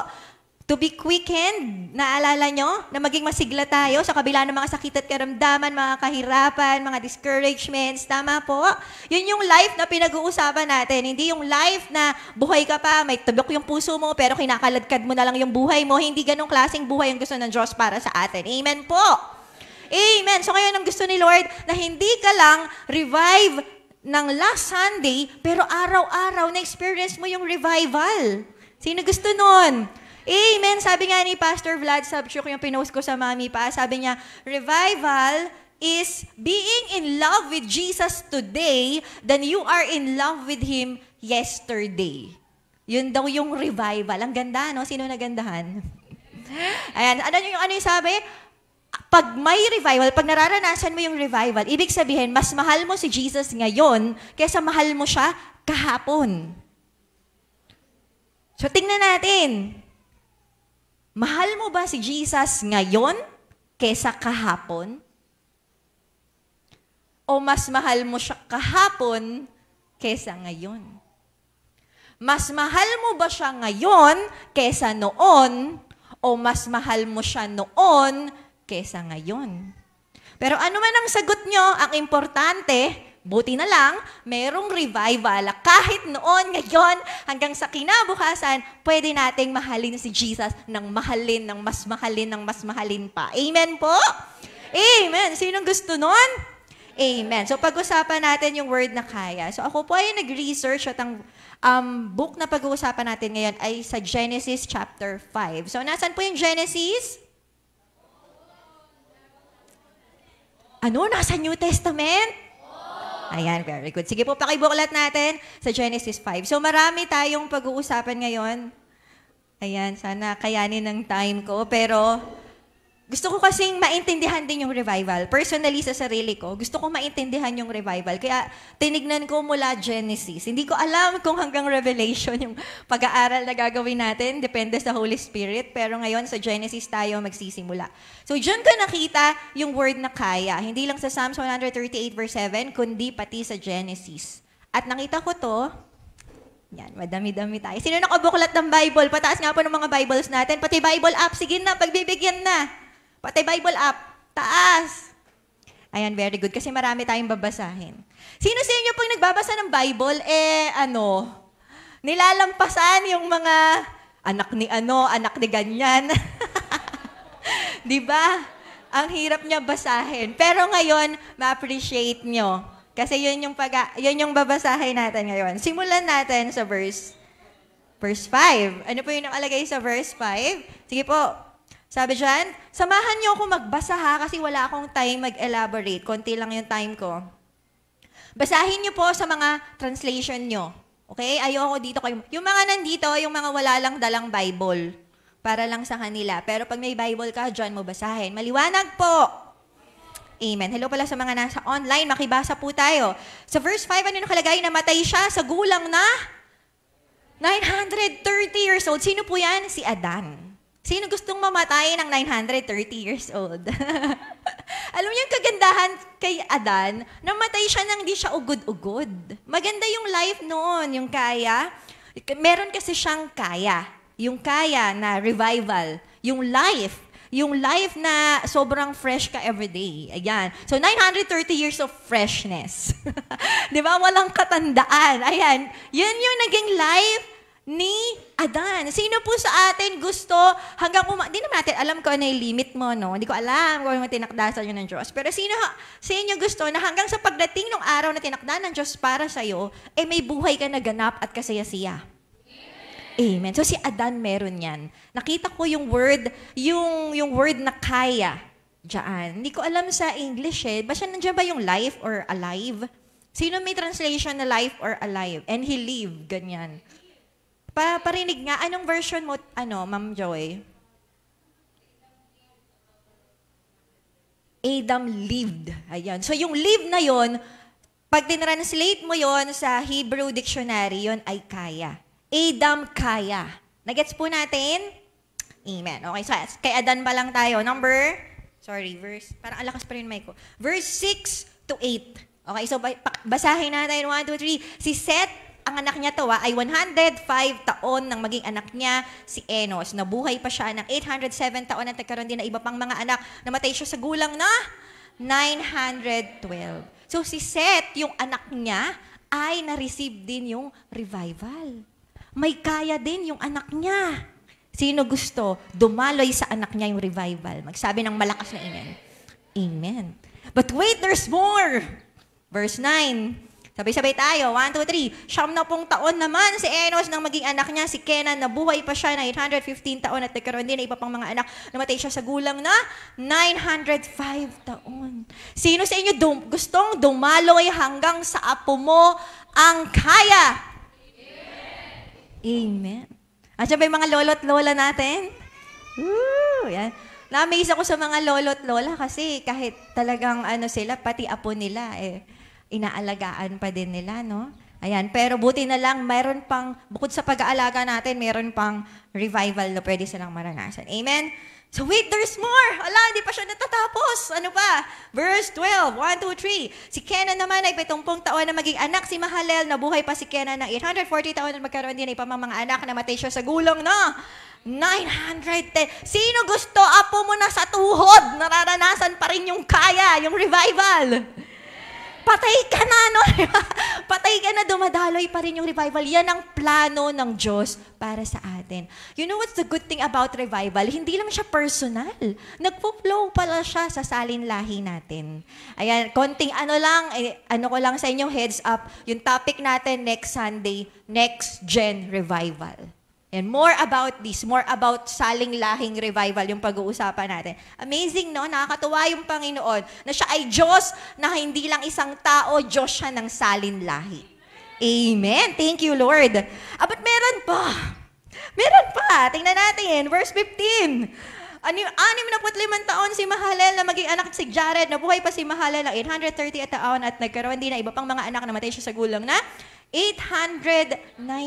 To be quickened, naalala nyo, na maging masigla tayo sa kabila ng mga sakit at karamdaman, mga kahirapan, mga discouragements. Tama po? Yun yung life na pinag-uusapan natin. Hindi yung life na buhay ka pa, may tubok yung puso mo, pero kinakaladkad mo na lang yung buhay mo. Hindi ganong klaseng buhay ang gusto ng Diyos para sa atin. Amen po? Amen. So ngayon ang gusto ni Lord na hindi ka lang revive ng last Sunday, pero araw-araw na-experience mo yung revival. Sino gusto nun? Amen. Sabi nga ni Pastor Vlad Sabchuk, yung pinost ko sa mami pa, sabi niya, revival is being in love with Jesus today than you are in love with Him yesterday. Yun daw yung revival. Ang ganda, no? Sino nagandahan? Ayan. Ano yung sabi? Pag may revival, pag nararanasan mo yung revival, ibig sabihin, mas mahal mo si Jesus ngayon kaysa mahal mo siya kahapon. So, tingnan natin. Mahal mo ba si Jesus ngayon kaysa kahapon? O mas mahal mo siya kahapon kaysa ngayon? Mas mahal mo ba siya ngayon kaysa noon? O mas mahal mo siya noon kaysa ngayon? Pero ano man ang sagot nyo, ang importante, buti na lang, merong revival. Kahit noon, ngayon, hanggang sa kinabukasan, pwede nating mahalin si Jesus ng mahalin, ng mas mahalin pa. Amen po? Amen. Sinong gusto nun? Amen. So, pag-usapan natin yung word na kaya. So, ako po ay nag-research at ang book na pag-uusapan natin ngayon ay sa Genesis chapter 5. So, nasan po yung Genesis? Ano? Nasa New Testament? Ayan, very good. Sige po, pakibuklat natin sa Genesis 5. So marami tayong pag-uusapan ngayon. Ayan, sana kayanin ng time ko. Pero gusto ko kasing maintindihan din yung revival. Personally sa sarili ko, gusto ko maintindihan yung revival. Kaya tinignan ko mula Genesis. Hindi ko alam kung hanggang Revelation yung pag-aaral na gagawin natin. Depende sa Holy Spirit. Pero ngayon sa Genesis tayo magsisimula. So dyan ko nakita yung word na kaya. Hindi lang sa Psalms 138 verse 7, kundi pati sa Genesis. At nakita ko to, yan, madami-dami tayo. Sino nakabuklat ng Bible? Pataas nga po ng mga Bibles natin. Pati Bible app, sige na, pagbibigyan na. Pati Bible app, taas. Ayan, very good. Kasi marami tayong babasahin. Sino sa inyo pag nagbabasa ng Bible, nilalampasan yung mga anak ni ano, anak ni ganyan. Di ba? Ang hirap niya basahin. Pero ngayon, ma-appreciate nyo. Kasi yun yung babasahin natin ngayon. Simulan natin sa verse 5. Ano po yung nakalagay sa verse 5? Sige po. Sabi dyan, samahan niyo ako magbasa ha, kasi wala akong time mag-elaborate. Konti lang yung time ko. Basahin niyo po sa mga translation niyo. Okay? Ayoko dito kayo. Yung mga nandito, yung mga wala lang dalang Bible. Para lang sa kanila. Pero pag may Bible ka, dyan mo basahin. Maliwanag po. Amen. Hello pala sa mga nasa online. Makibasa po tayo. Sa verse 5, ano nakalagay? Namatay siya sa gulang na 930 years old. Sino po yan? Si Adan. Sino gustong mamatay ng 930 years old? Alam niyo yung kagandahan kay Adan, namatay siya nang di siya ugod-ugod. Maganda yung life noon, yung kaya. Meron kasi siyang kaya. Yung kaya na revival. Yung life na sobrang fresh ka everyday. Ayan. So, 930 years of freshness. Di ba? Walang katandaan. Ayan. Yun yung naging life ni Adan. Sino po sa atin gusto hanggang di naman natin alam ko ano yung limit mo, no? Hindi ko alam kung ano tinakda sa inyo ng Diyos. Pero sino sa inyo gusto na hanggang sa pagdating ng araw na tinakda ng Diyos para sa'yo, may buhay ka na ganap at kasaya-siya? Amen. So si Adan meron yan. Nakita ko yung word na kaya diyan. Hindi ko alam sa English Basta nandiyan ba yung life or alive? Sino may translation na life or alive? And he lived, ganyan. Parinig nga, anong version mo, Ma'am Joy? Adam lived. Ayan. So yung live na yon, pag tinranslate mo yon sa Hebrew dictionary, yon ay kaya. Adam kaya. Nagets po natin? Amen. Okay, so kay Adan pa lang tayo. Verse, parang alakas pa rin mic ko. Verse 6 to 8. Okay, so basahin natin 1, 2, 3. Si Seth, ang anak niya ay 105 taon nang maging anak niya si Enos. Nabuhay pa siya ng 807 taon at nagkaroon din na iba pang mga anak. Namatay siya sa gulang na 912. So si Seth, yung anak niya, ay na-receive din yung revival. May kaya din yung anak niya. Sino gusto dumaloy sa anak niya yung revival? Magsabi ng malakas na amen. Amen. But wait, there's more. Verse 9. Sabay-sabay tayo. 1, 2, 3. 90 taon naman si Enos nang maging anak niya, si Kenan. Nabuhay pa siya na 815 taon at nagkaroon din na iba pang mga anak. Namatay siya sa gulang na 905 taon. Sino sa inyo gustong dumaloy hanggang sa apo mo ang kaya? Amen. At ba yung mga lolo't lola natin? Yan. Na-amaze ako sa mga lolo't lola kasi kahit talagang sila, pati apo nila inaalagaan pa din nila, no? Ayan, pero buti na lang, mayroon pang, bukod sa pag-aalaga natin, mayroon pang revival na pwede silang maranasan. Amen? So wait, there's more! Ala, hindi pa siya natatapos. Ano pa? Verse 12, 1, 2, 3. Si Kenan naman ay 70 taon na maging anak si Mahalel. Nabuhay pa si Kenan ng 840 taon at magkaroon din ng iba mga anak. Namatay siya sa gulang na 910. Sino gusto, apo mo na sa tuhod? Nararanasan pa rin yung kaya, yung revival. Patay ka na, no? Patay ka na, dumadaloy pa rin yung revival. Yan ang plano ng Diyos para sa atin. You know what's the good thing about revival? Hindi lang siya personal. Nagpo-flow pala siya sa salinlahi natin. Ayan, konting ko lang sa inyong heads up, yung topic natin next Sunday, Next Gen Revival. And more about this, more about saling lahing revival, yung pag-uusapan natin. Amazing, no? Nakakatuwa yung Panginoon na siya ay Diyos na hindi lang isang tao, Diyos siya ng salin lahi. Amen. Thank you, Lord. But meron pa. Meron pa. Tingnan natin. Verse 15. 65 taon si Mahalel na maging anak si Jared. Nabuhay pa si Mahalel ng 830 taon at nagkaroon din na iba pang mga anak na matay siya sa gulang na 895.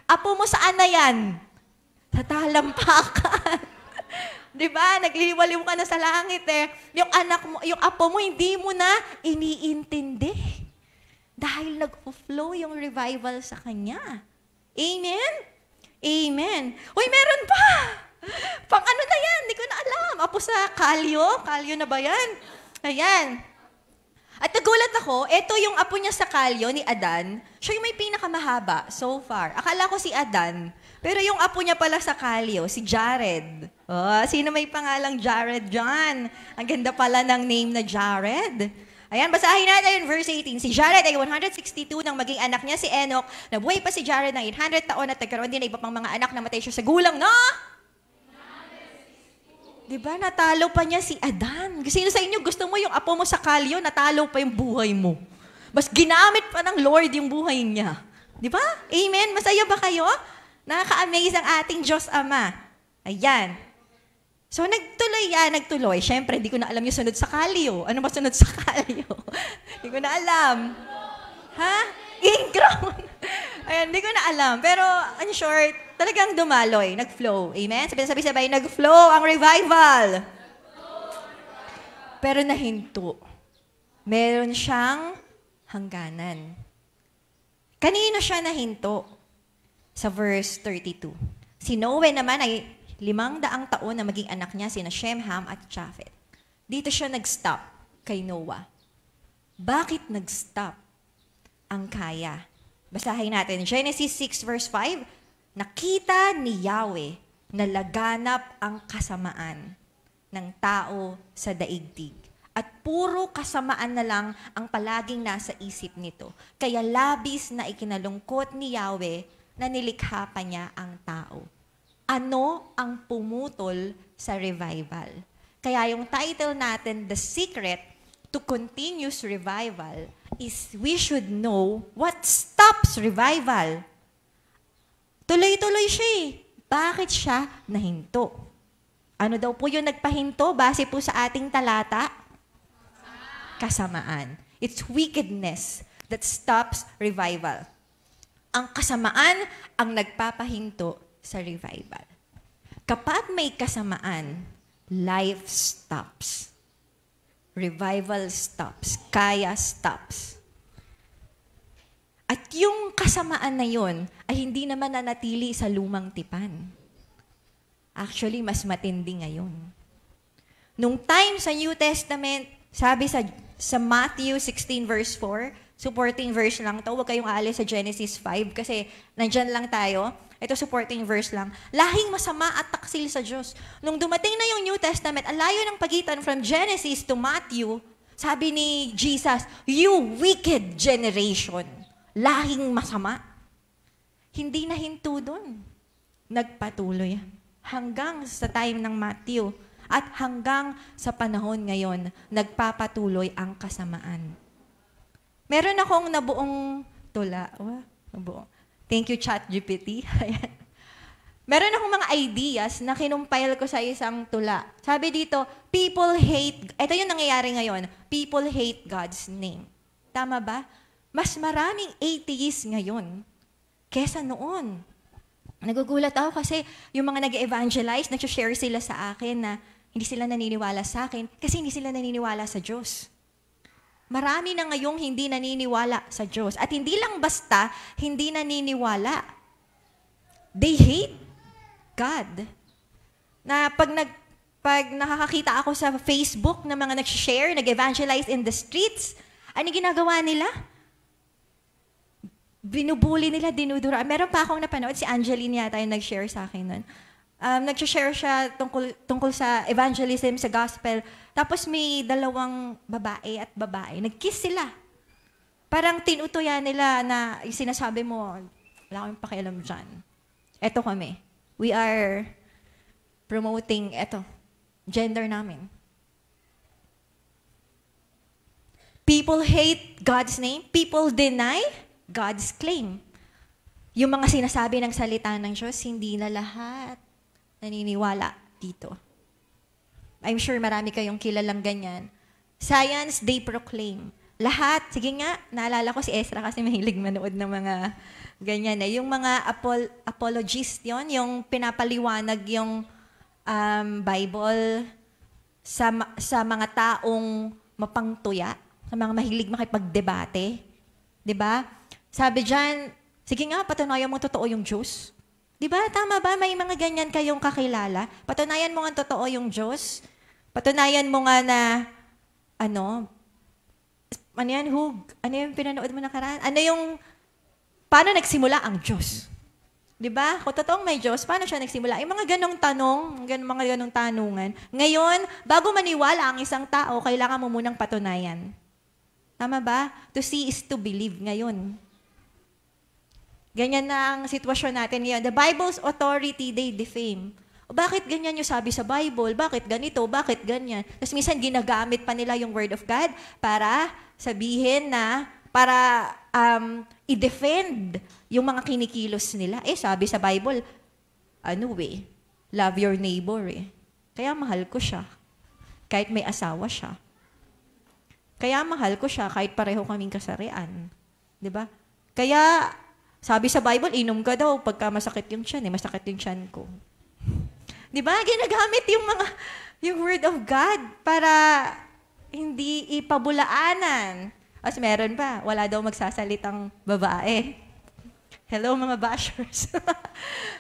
Apo mo saan na yan? Sa talampakan. Diba? Nagliliwaliw ka na sa langit eh. Yung anak mo, yung apo mo, hindi mo na iniintindi. Dahil nag-flow yung revival sa kanya. Amen? Amen. Uy, meron pa! Pang ano na yan? Hindi ko na alam. Apo sa kalyo? Kalyo na ba yan? Ayan. At nagulat ako, ito yung apo niya sa kalyo ni Adan, siya yung may pinakamahaba so far. Akala ko si Adan, pero yung apo niya pala sa kalyo, si Jared. Oh, sino may pangalang Jared dyan? Ang ganda pala ng name na Jared. Ayan, basahin natin verse 18. Si Jared ay 162 nang maging anak niya si Enoch. Nabuhay pa si Jared ng 800 taon at nagkaroon din ng iba pang mga anak na matay siya sa gulang, no? Diba, natalo pa niya si Adan. Sino sa inyo gusto mo yung apo mo sa kalyo, natalo pa yung buhay mo? Mas ginamit pa ng Lord yung buhay niya. Diba? Amen? Masaya ba kayo? Nakaka-amaze ang ating Diyos Ama. Ayan. So, nagtuloy. Siyempre, di ko na alam yung sunod sa kalyo. Ano ba sunod sa kalyo? Di ko na alam. Ha? Ingrown. Ayan, di ko na alam. Pero, in short, talagang dumaloy, nag-flow. Amen? Sabay-sabay, nag-flow ang revival. Pero nahinto. Meron siyang hangganan. Kanino siya nahinto? Sa verse 32. Si Noe naman ay 500 taon na maging anak niya, sina Shem, Ham at Japheth. Dito siya nag-stop kay Noah. Bakit nag-stop ang kaya? Basahin natin. Genesis 6 verse 5. Nakita ni Yahweh na laganap ang kasamaan ng tao sa daigdig. At puro kasamaan na lang ang palaging nasa isip nito. Kaya labis na ikinalungkot ni Yahweh na nilikha pa niya ang tao. Ano ang pumutol sa revival? Kaya yung title natin, The Secret to Continuous Revival, is we should know what stops revival. Tuloy-tuloy siya eh. Bakit siya nahinto? Ano daw po yung nagpahinto base po sa ating talata? Kasamaan. It's wickedness that stops revival. Ang kasamaan ang nagpapahinto sa revival. Kapag may kasamaan, life stops. Revival stops. Kaya stops. At yung kasamaan na yun ay hindi naman nanatili sa lumang tipan. Actually, mas matindi ngayon. Nung time sa New Testament, sabi sa Matthew 16 verse 4, supporting verse lang to, huwag kayong aalis sa Genesis 5 kasi nandyan lang tayo. Ito supporting verse lang. Lahing masama at taksil sa Diyos. Nung dumating na yung New Testament, ang layo ng pagitan from Genesis to Matthew, sabi ni Jesus, "You wicked generation." Lahing masama. Hindi nahinto doon. Nagpatuloy. Hanggang sa time ng Matthew at hanggang sa panahon ngayon, nagpapatuloy ang kasamaan. Meron akong nabuong tula. Nabuong. Thank you, ChatGPT. Meron akong mga ideas na kinumpile ko sa isang tula. Sabi dito, people hate, ito yung nangyayari ngayon, people hate God's name. Tama ba? Mas maraming atheists ngayon kesa noon. Nagugulat ako kasi yung mga nag-evangelize, nag-share sila sa akin na hindi sila naniniwala sa akin kasi hindi sila naniniwala sa Diyos. Marami na ngayong hindi naniniwala sa Diyos. At hindi lang basta hindi naniniwala. They hate God. Na pag nakakakita ako sa Facebook na mga nag-share, nag-evangelize in the streets, ano ginagawa nila? Binubuli nila, dinudura. Meron pa akong napanood, si Angeline yata yung nag-share sa akin nun. Nag-share siya tungkol sa evangelism, sa gospel. Tapos may 2 babae at babae. Nag-kiss sila. Parang tinutuya nila na yung sinasabi mo, wala akong pakialam dyan. Eto kami. We are promoting gender namin. People hate God's name. People deny God's claim. Yung mga sinasabi ng salita ng Diyos, hindi na lahat naniniwala dito. I'm sure marami kayong kilalang ganyan. Science, they proclaim. Lahat, sige nga, naalala ko si Ezra kasi mahilig manood ng mga ganyan. Yung mga apologist yon, yung pinapaliwanag yung Bible sa mga taong mapangtuya, sa mga mahilig makipagdebate. 'Di ba? Sabi diyan, sige nga, patunayan mo totoo yung Diyos. 'Di ba? Tama ba? May mga ganyan kayong kakilala. Patunayan mo nga totoo yung Diyos. Patunayan mo nga na ano yan, Hug? Ano yung pinanood mo nakaraan? Paano nagsimula ang Diyos? Di ba? Kung totoong may Diyos, paano siya nagsimula? Yung mga ganong tanong, mga ganong tanungan. Ngayon, bago maniwala ang isang tao, kailangan mo munang patunayan. Tama ba? To see is to believe ngayon. Ganyan na ang sitwasyon natin ngayon. The Bible's authority, they defame. O bakit ganyan yung sabi sa Bible? Bakit ganito? Bakit ganyan? Tapos minsan ginagamit pa nila yung Word of God para sabihin na, para i-defend yung mga kinikilos nila. Sabi sa Bible, love your neighbor Kaya mahal ko siya. Kahit may asawa siya. Kaya mahal ko siya kahit pareho kaming kasarian. 'Di ba? Kaya, sabi sa Bible, inom ka daw pagka masakit yung tiyan. Masakit yung tiyan ko. 'Di ba? Ginagamit yung Word of God para hindi ipabulaanan. As meron pa, wala daw magsasalitang babae. Hello, mga bashers.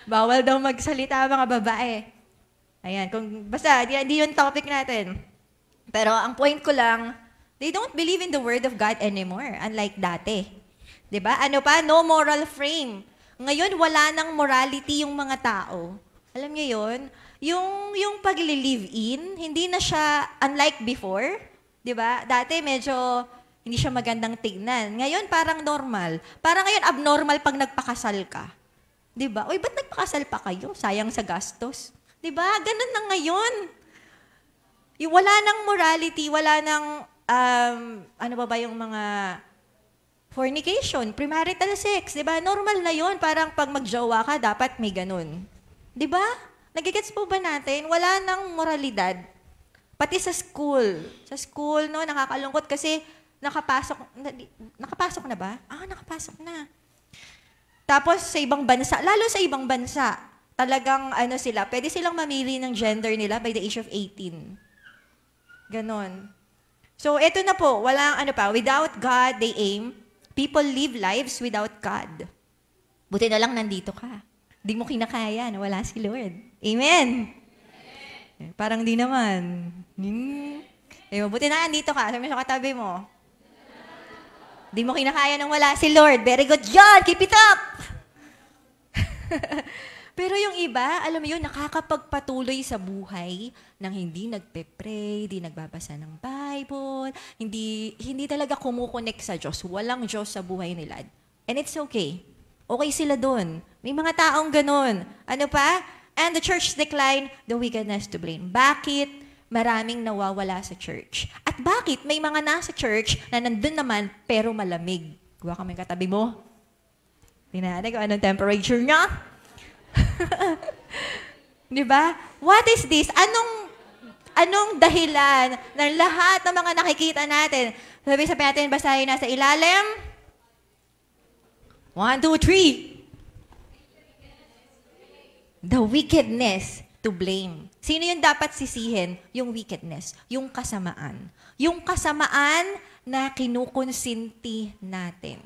Bawal daw magsalita mga babae. Ayan, basta, di yung topic natin. Pero ang point ko lang, they don't believe in the Word of God anymore, unlike dati. 'Di ba? Ano pa? No moral frame. Ngayon, wala nang morality yung mga tao. Alam niyo yun? Yung pag-live-in, hindi na siya unlike before. 'Di ba? Dati medyo hindi siya magandang tignan. Ngayon, parang normal. Parang ngayon, abnormal pag nagpakasal ka. 'Di ba? Uy, ba't nagpakasal pa kayo? Sayang sa gastos. 'Di ba? Ganun na ngayon. Wala nang morality, wala nang, ano ba yung mga fornication, premarital sex, 'di ba? Normal na 'yon, parang pag magjowa ka dapat may ganun. 'Di ba? Nagigets po ba natin? Wala nang moralidad. Pati sa school. Sa school, no, nakakalungkot kasi nakapasok na ba? Nakapasok na. Tapos sa ibang bansa, lalo sa ibang bansa, talagang pwede silang mamili ng gender nila by the age of 18. Ganon. So, eto na po, without God, they aim. People live lives without God. Buti na lang nandito ka. Di mo kinakaya na wala si Lord. Amen? Parang di naman. Buti na nandito ka. Sabi mo sa katabi mo. Di mo kinakaya nang wala si Lord. Very good, John! Keep it up! Pero yung iba, alam mo yun, nakakapagpatuloy sa buhay nang hindi nagpe-pray, hindi nagbabasa ng Bible, hindi talaga kumukonek sa Diyos. Walang Diyos sa buhay nila. And it's okay. Okay sila doon. May mga taong ganun. Ano pa? And the church decline, the wickedness to blame. Bakit maraming nawawala sa church? At bakit may mga nasa church na nandun naman pero malamig? Gawa kami katabi mo. Tingnan natin kung anong temperature niya. Di ba? What is this? Anong dahilan ng lahat ng mga nakikita natin? Sabi natin, basahin na sa ilalim. 1, 2, 3. The wickedness to blame. Sino yung dapat sisihin? Yung wickedness. Yung kasamaan. Yung kasamaan na kinukonsinti natin.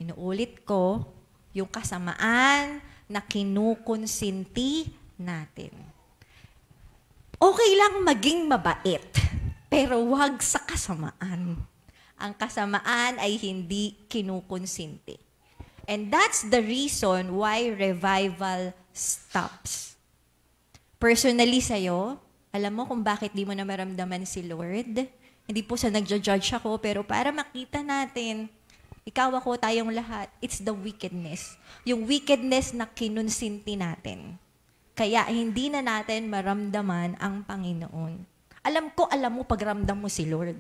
Inuulit ko, yung kasamaan na kinukonsinti natin. Okay lang maging mabait, pero wag sa kasamaan. Ang kasamaan ay hindi kinukonsinti. And that's the reason why revival stops. Personally sa'yo, alam mo kung bakit di mo na maramdaman si Lord? Hindi po sa nagja-judge ako, pero para makita natin Ikaw, ako, tayong lahat. It's the wickedness. Yung wickedness na kinonsinti natin. Kaya hindi na natin maramdaman ang Panginoon. Alam mo pag ramdam mo si Lord.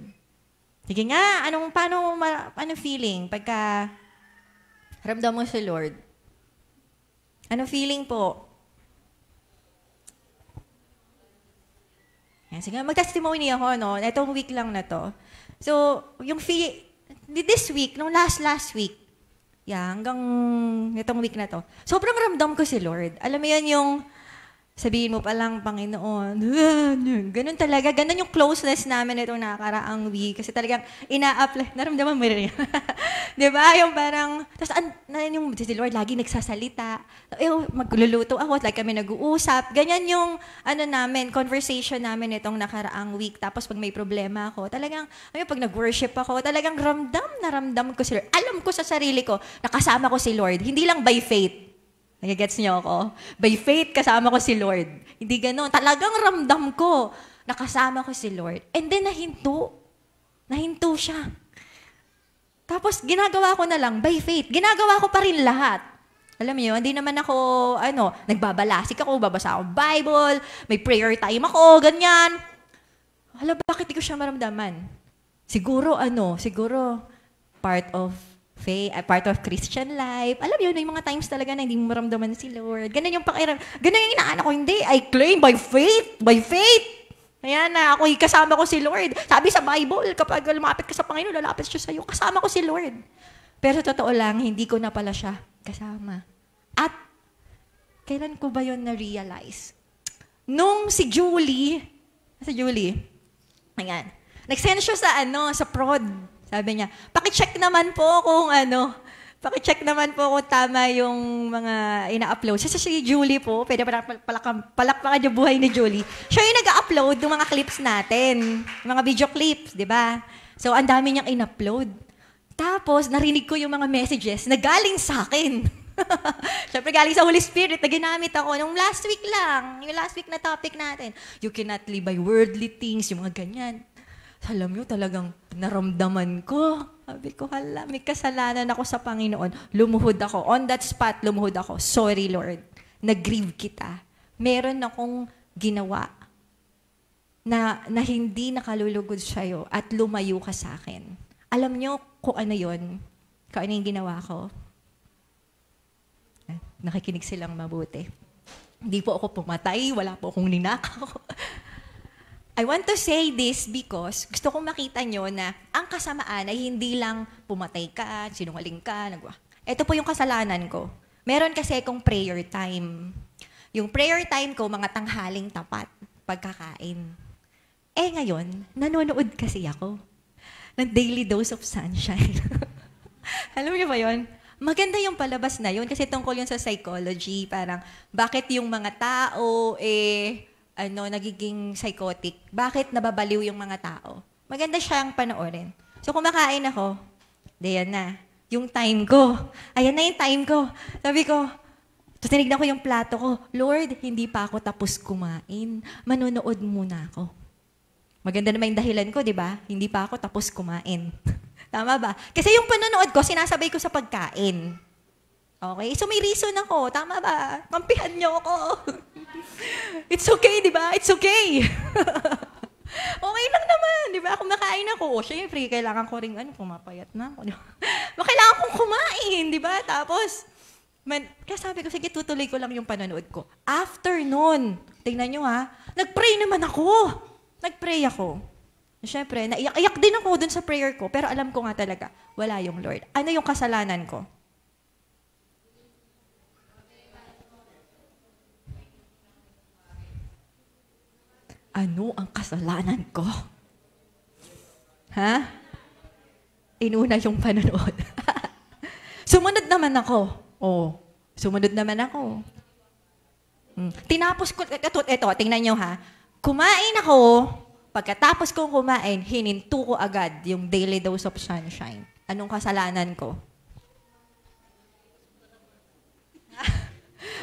Sige nga, paano feeling pagka ramdam mo si Lord? Ano feeling po? Yan, sige, mag-testimony ako, no? Itong week lang na to. So, this week, nung last week, hanggang itong week na to, sobrang ramdam ko si Lord. Alam mo yan yung, sabihin mo palang, Panginoon, ganun talaga, ganun yung closeness namin itong nakakaraang week. Kasi talagang ina-apply, naramdaman mo rin. Diba? Yung parang, tapos yung si Lord lagi nagsasalita. Magluluto ako, like kami nag-uusap. Ganyan yung, conversation namin itong nakaraang week. Tapos pag may problema ako, talagang, pag nag-worship ako, talagang ramdam ko si Lord. Alam ko sa sarili ko, nakasama ko si Lord. Hindi lang by faith. Nagigets niyo ako? By faith, kasama ko si Lord. Hindi ganun. Talagang ramdam ko, nakasama ko si Lord. And then, nahinto. Nahinto siya. Tapos, ginagawa ko na lang, by faith. Ginagawa ko pa rin lahat. Alam niyo, hindi naman ako, nagbabalasik ako, babasa ako Bible, may prayer time ako, ganyan. Bakit di ko siya maramdaman? Siguro, part of faith, part of Christian life. Alam mo yun, yung mga times talaga na hindi mo maramdaman si Lord. Ganun yung ganun yung inaanak ko. Hindi, I claim by faith. By faith. Ayan na, ako kasama ko si Lord. Sabi sa Bible, kapag lumapit ka sa Panginoon, lalapit siya sa'yo. Kasama ko si Lord. Pero totoo lang, hindi ko na pala siya kasama. At, kailan ko ba yun na-realize? Nung si Julie, ayan, nag-send siya sa prod. Sabi niya, pakicheck naman po kung tama yung mga ina-upload. Si Julie po, pwede palakpakan niyo buhay ni Julie. Siya yung nag-upload ng mga clips natin, mga video clips, di ba? So, ang dami niyang in-upload. Tapos, narinig ko yung mga messages na galing sa akin. Siyempre, galing sa Holy Spirit na ginamit ako nung last week lang. Yung last week na topic natin. You cannot live by worldly things, yung mga ganyan. Alam nyo, talagang naramdaman ko. Sabi ko, may kasalanan ako sa Panginoon. Lumuhod ako. On that spot, lumuhod ako. Sorry, Lord. Nag-grieve kita. Meron akong ginawa na hindi nakalulugod sa'yo at lumayo ka sa akin. Alam nyo kung ano yun? Kung ano yung ginawa ko? Nakikinig silang mabuti. Hindi po ako pumatay. Wala po akong ninakaw. I want to say this because gusto kong makita nyo na ang kasamaan ay hindi lang pumatay ka, sinungaling ka, Ito po yung kasalanan ko. Meron kasi akong prayer time. Yung prayer time ko, mga tanghaling tapat, pagkakain. Ngayon, nanonood kasi ako ng Daily Dose of Sunshine. Alam niyo ba yun? Maganda yung palabas na yun kasi tungkol yun sa psychology. Parang, bakit yung mga tao, nagiging psychotic. Bakit nababaliw yung mga tao? Maganda siyang panoorin. So, kumakain ako, diyan na. Yung time ko. Ayan na yung time ko. Sabi ko, tapos tinignan ko yung plato ko, Lord, hindi pa ako tapos kumain. Manonood muna ako. Maganda naman yung dahilan ko, di ba? Hindi pa ako tapos kumain. Tama ba? Kasi yung panonood ko, sinasabay ko sa pagkain. Okay? So, may reason ako. Tama ba? Kampihan niyo ako. It's okay, di ba? It's okay. Okay lang naman, di ba? Kumakain ako. Siyempre, kailangan ko rin, pumapayat na ako. Kailangan kong kumain, di ba? Tapos, kaya sabi ko, sige, tutuloy ko lang yung panonood ko. After nun, tingnan nyo ha, nag-pray naman ako. Nag-pray ako. Siyempre, naiyak din ako dun sa prayer ko, pero alam ko nga talaga, wala yung Lord. Ano yung kasalanan ko? Ano ang kasalanan ko? Ha? Inuna yung panonood. Sumunod naman ako. Sumunod naman ako. Tinapos ko, ito, tingnan nyo ha. Kumain ako, pagkatapos kong kumain, hininto ko agad yung Daily Dose of Sunshine. Anong kasalanan ko?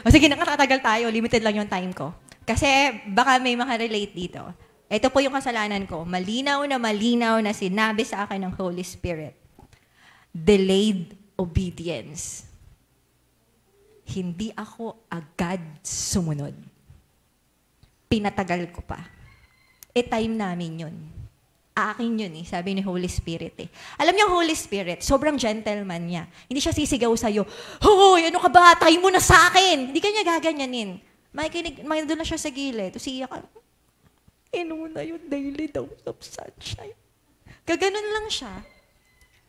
Sige, nakatatagal tayo. Limited lang yung time ko. Kasi baka may makarelate dito. Ito po yung kasalanan ko. Malinaw na sinabi sa akin ng Holy Spirit delayed obedience. Hindi ako agad sumunod. Pinatagal ko pa. Time namin yun. Akin yun sabi ni Holy Spirit Alam niyo, Holy Spirit, sobrang gentleman niya. Hindi siya sisigaw sa'yo, hoy, ano ka ba? Time mo na sa akin. Hindi ka niya gaganyanin. May doon na siya sa gilid. Tapos iyak ka, inuna yung daily dose of sunshine. Gaganon lang siya.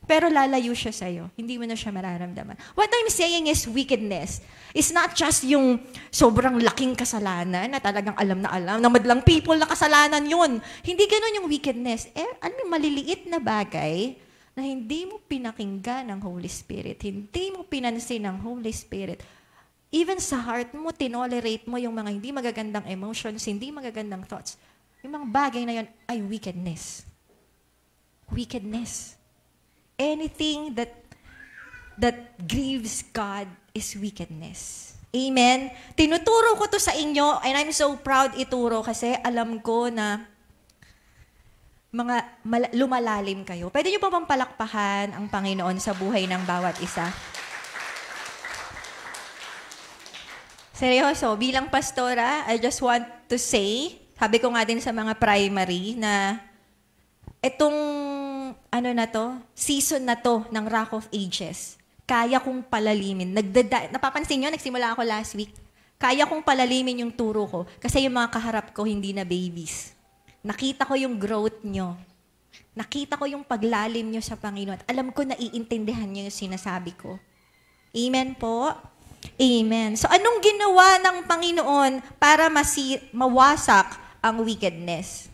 Pero lalayo siya sa'yo. Hindi mo na siya mararamdaman. What I'm saying is wickedness. It's not just yung sobrang laking kasalanan na talagang alam na madlang people na kasalanan yun. Hindi ganun yung wickedness. Maliliit na bagay na hindi mo pinakinggan ng Holy Spirit. Hindi mo pinansin ng Holy Spirit. Even sa heart mo, tinolerate mo yung mga hindi magagandang emotions, hindi magagandang thoughts. Yung mga bagay na yun ay wickedness. Wickedness. Anything that grieves God is wickedness. Amen? Tinuturo ko to sa inyo, and I'm so proud ituro kasi alam ko na lumalalim kayo. Pwede niyo pa bang palakpakan ang Panginoon sa buhay ng bawat isa? Seryoso, bilang pastora, I just want to say, sabi ko nga din sa mga primary na itong season na to ng Rock of Ages, kaya kong palalimin. Napapansin nyo, nagsimula ako last week, kaya kong palalimin yung turo ko kasi yung mga kaharap ko hindi na babies. Nakita ko yung growth nyo. Nakita ko yung paglalim nyo sa Panginoon. Alam ko na iintindihan nyo yung sinasabi ko. Amen po? Amen. So anong ginawa ng Panginoon para mawasak ang wickedness?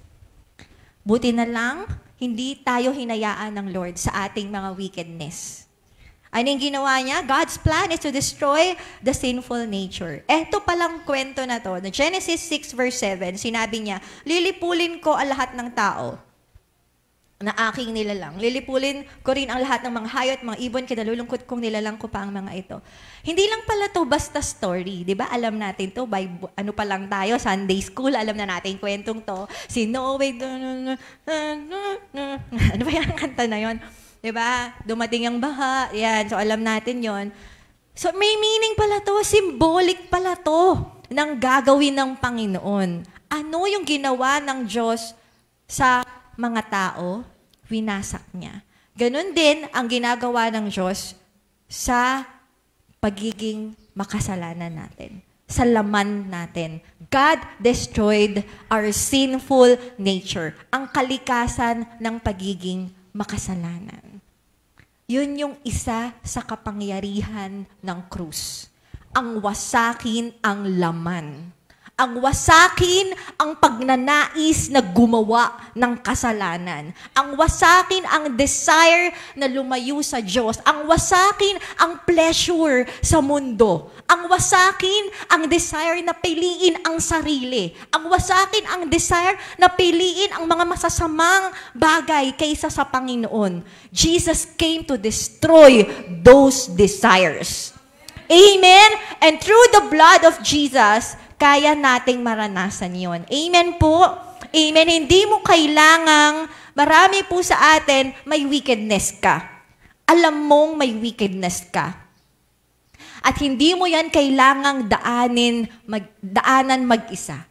Buti na lang, hindi tayo hinayaan ng Lord sa ating mga wickedness. Ano yung ginawa niya? God's plan is to destroy the sinful nature. Eto palang kwento na to, na Genesis 6 verse 7, sinabi niya, lilipulin ko ang lahat ng tao na aking nilalang. Lilipulin ko rin ang lahat ng mga hayop, mga ibon, kinalulungkot kong nilalang ko pa ang mga ito. Hindi lang pala to basta story, di ba? Alam natin to, by ano pa lang tayo, Sunday school, alam na natin kwentong to. Si Noe, ano ba yung kanta na yon? Di ba? Dumating ang baha, yan, so alam natin yon. So may meaning pala to, symbolic pala to ng gagawin ng Panginoon. Ano yung ginawa ng Diyos sa mga tao? Winasak niya. Ganon din ang ginagawa ng Diyos sa pagiging makasalanan natin, sa laman natin. God destroyed our sinful nature, ang kalikasan ng pagiging makasalanan. Yun yung isa sa kapangyarihan ng krus. Ang wasakin ang laman. Ang wasakin ang pagnanais na gumawa ng kasalanan. Ang wasakin ang desire na lumayo sa Diyos. Ang wasakin ang pleasure sa mundo. Ang wasakin ang desire na piliin ang sarili. Ang wasakin ang desire na piliin ang mga masasamang bagay kaysa sa Panginoon. Jesus came to destroy those desires. Amen? And through the blood of Jesus, kaya nating maranasan yon. Amen po? Amen. Hindi mo kailangang, marami po sa atin, may wickedness ka. Alam mong may wickedness ka. At hindi mo yan kailangang daanan mag-isa.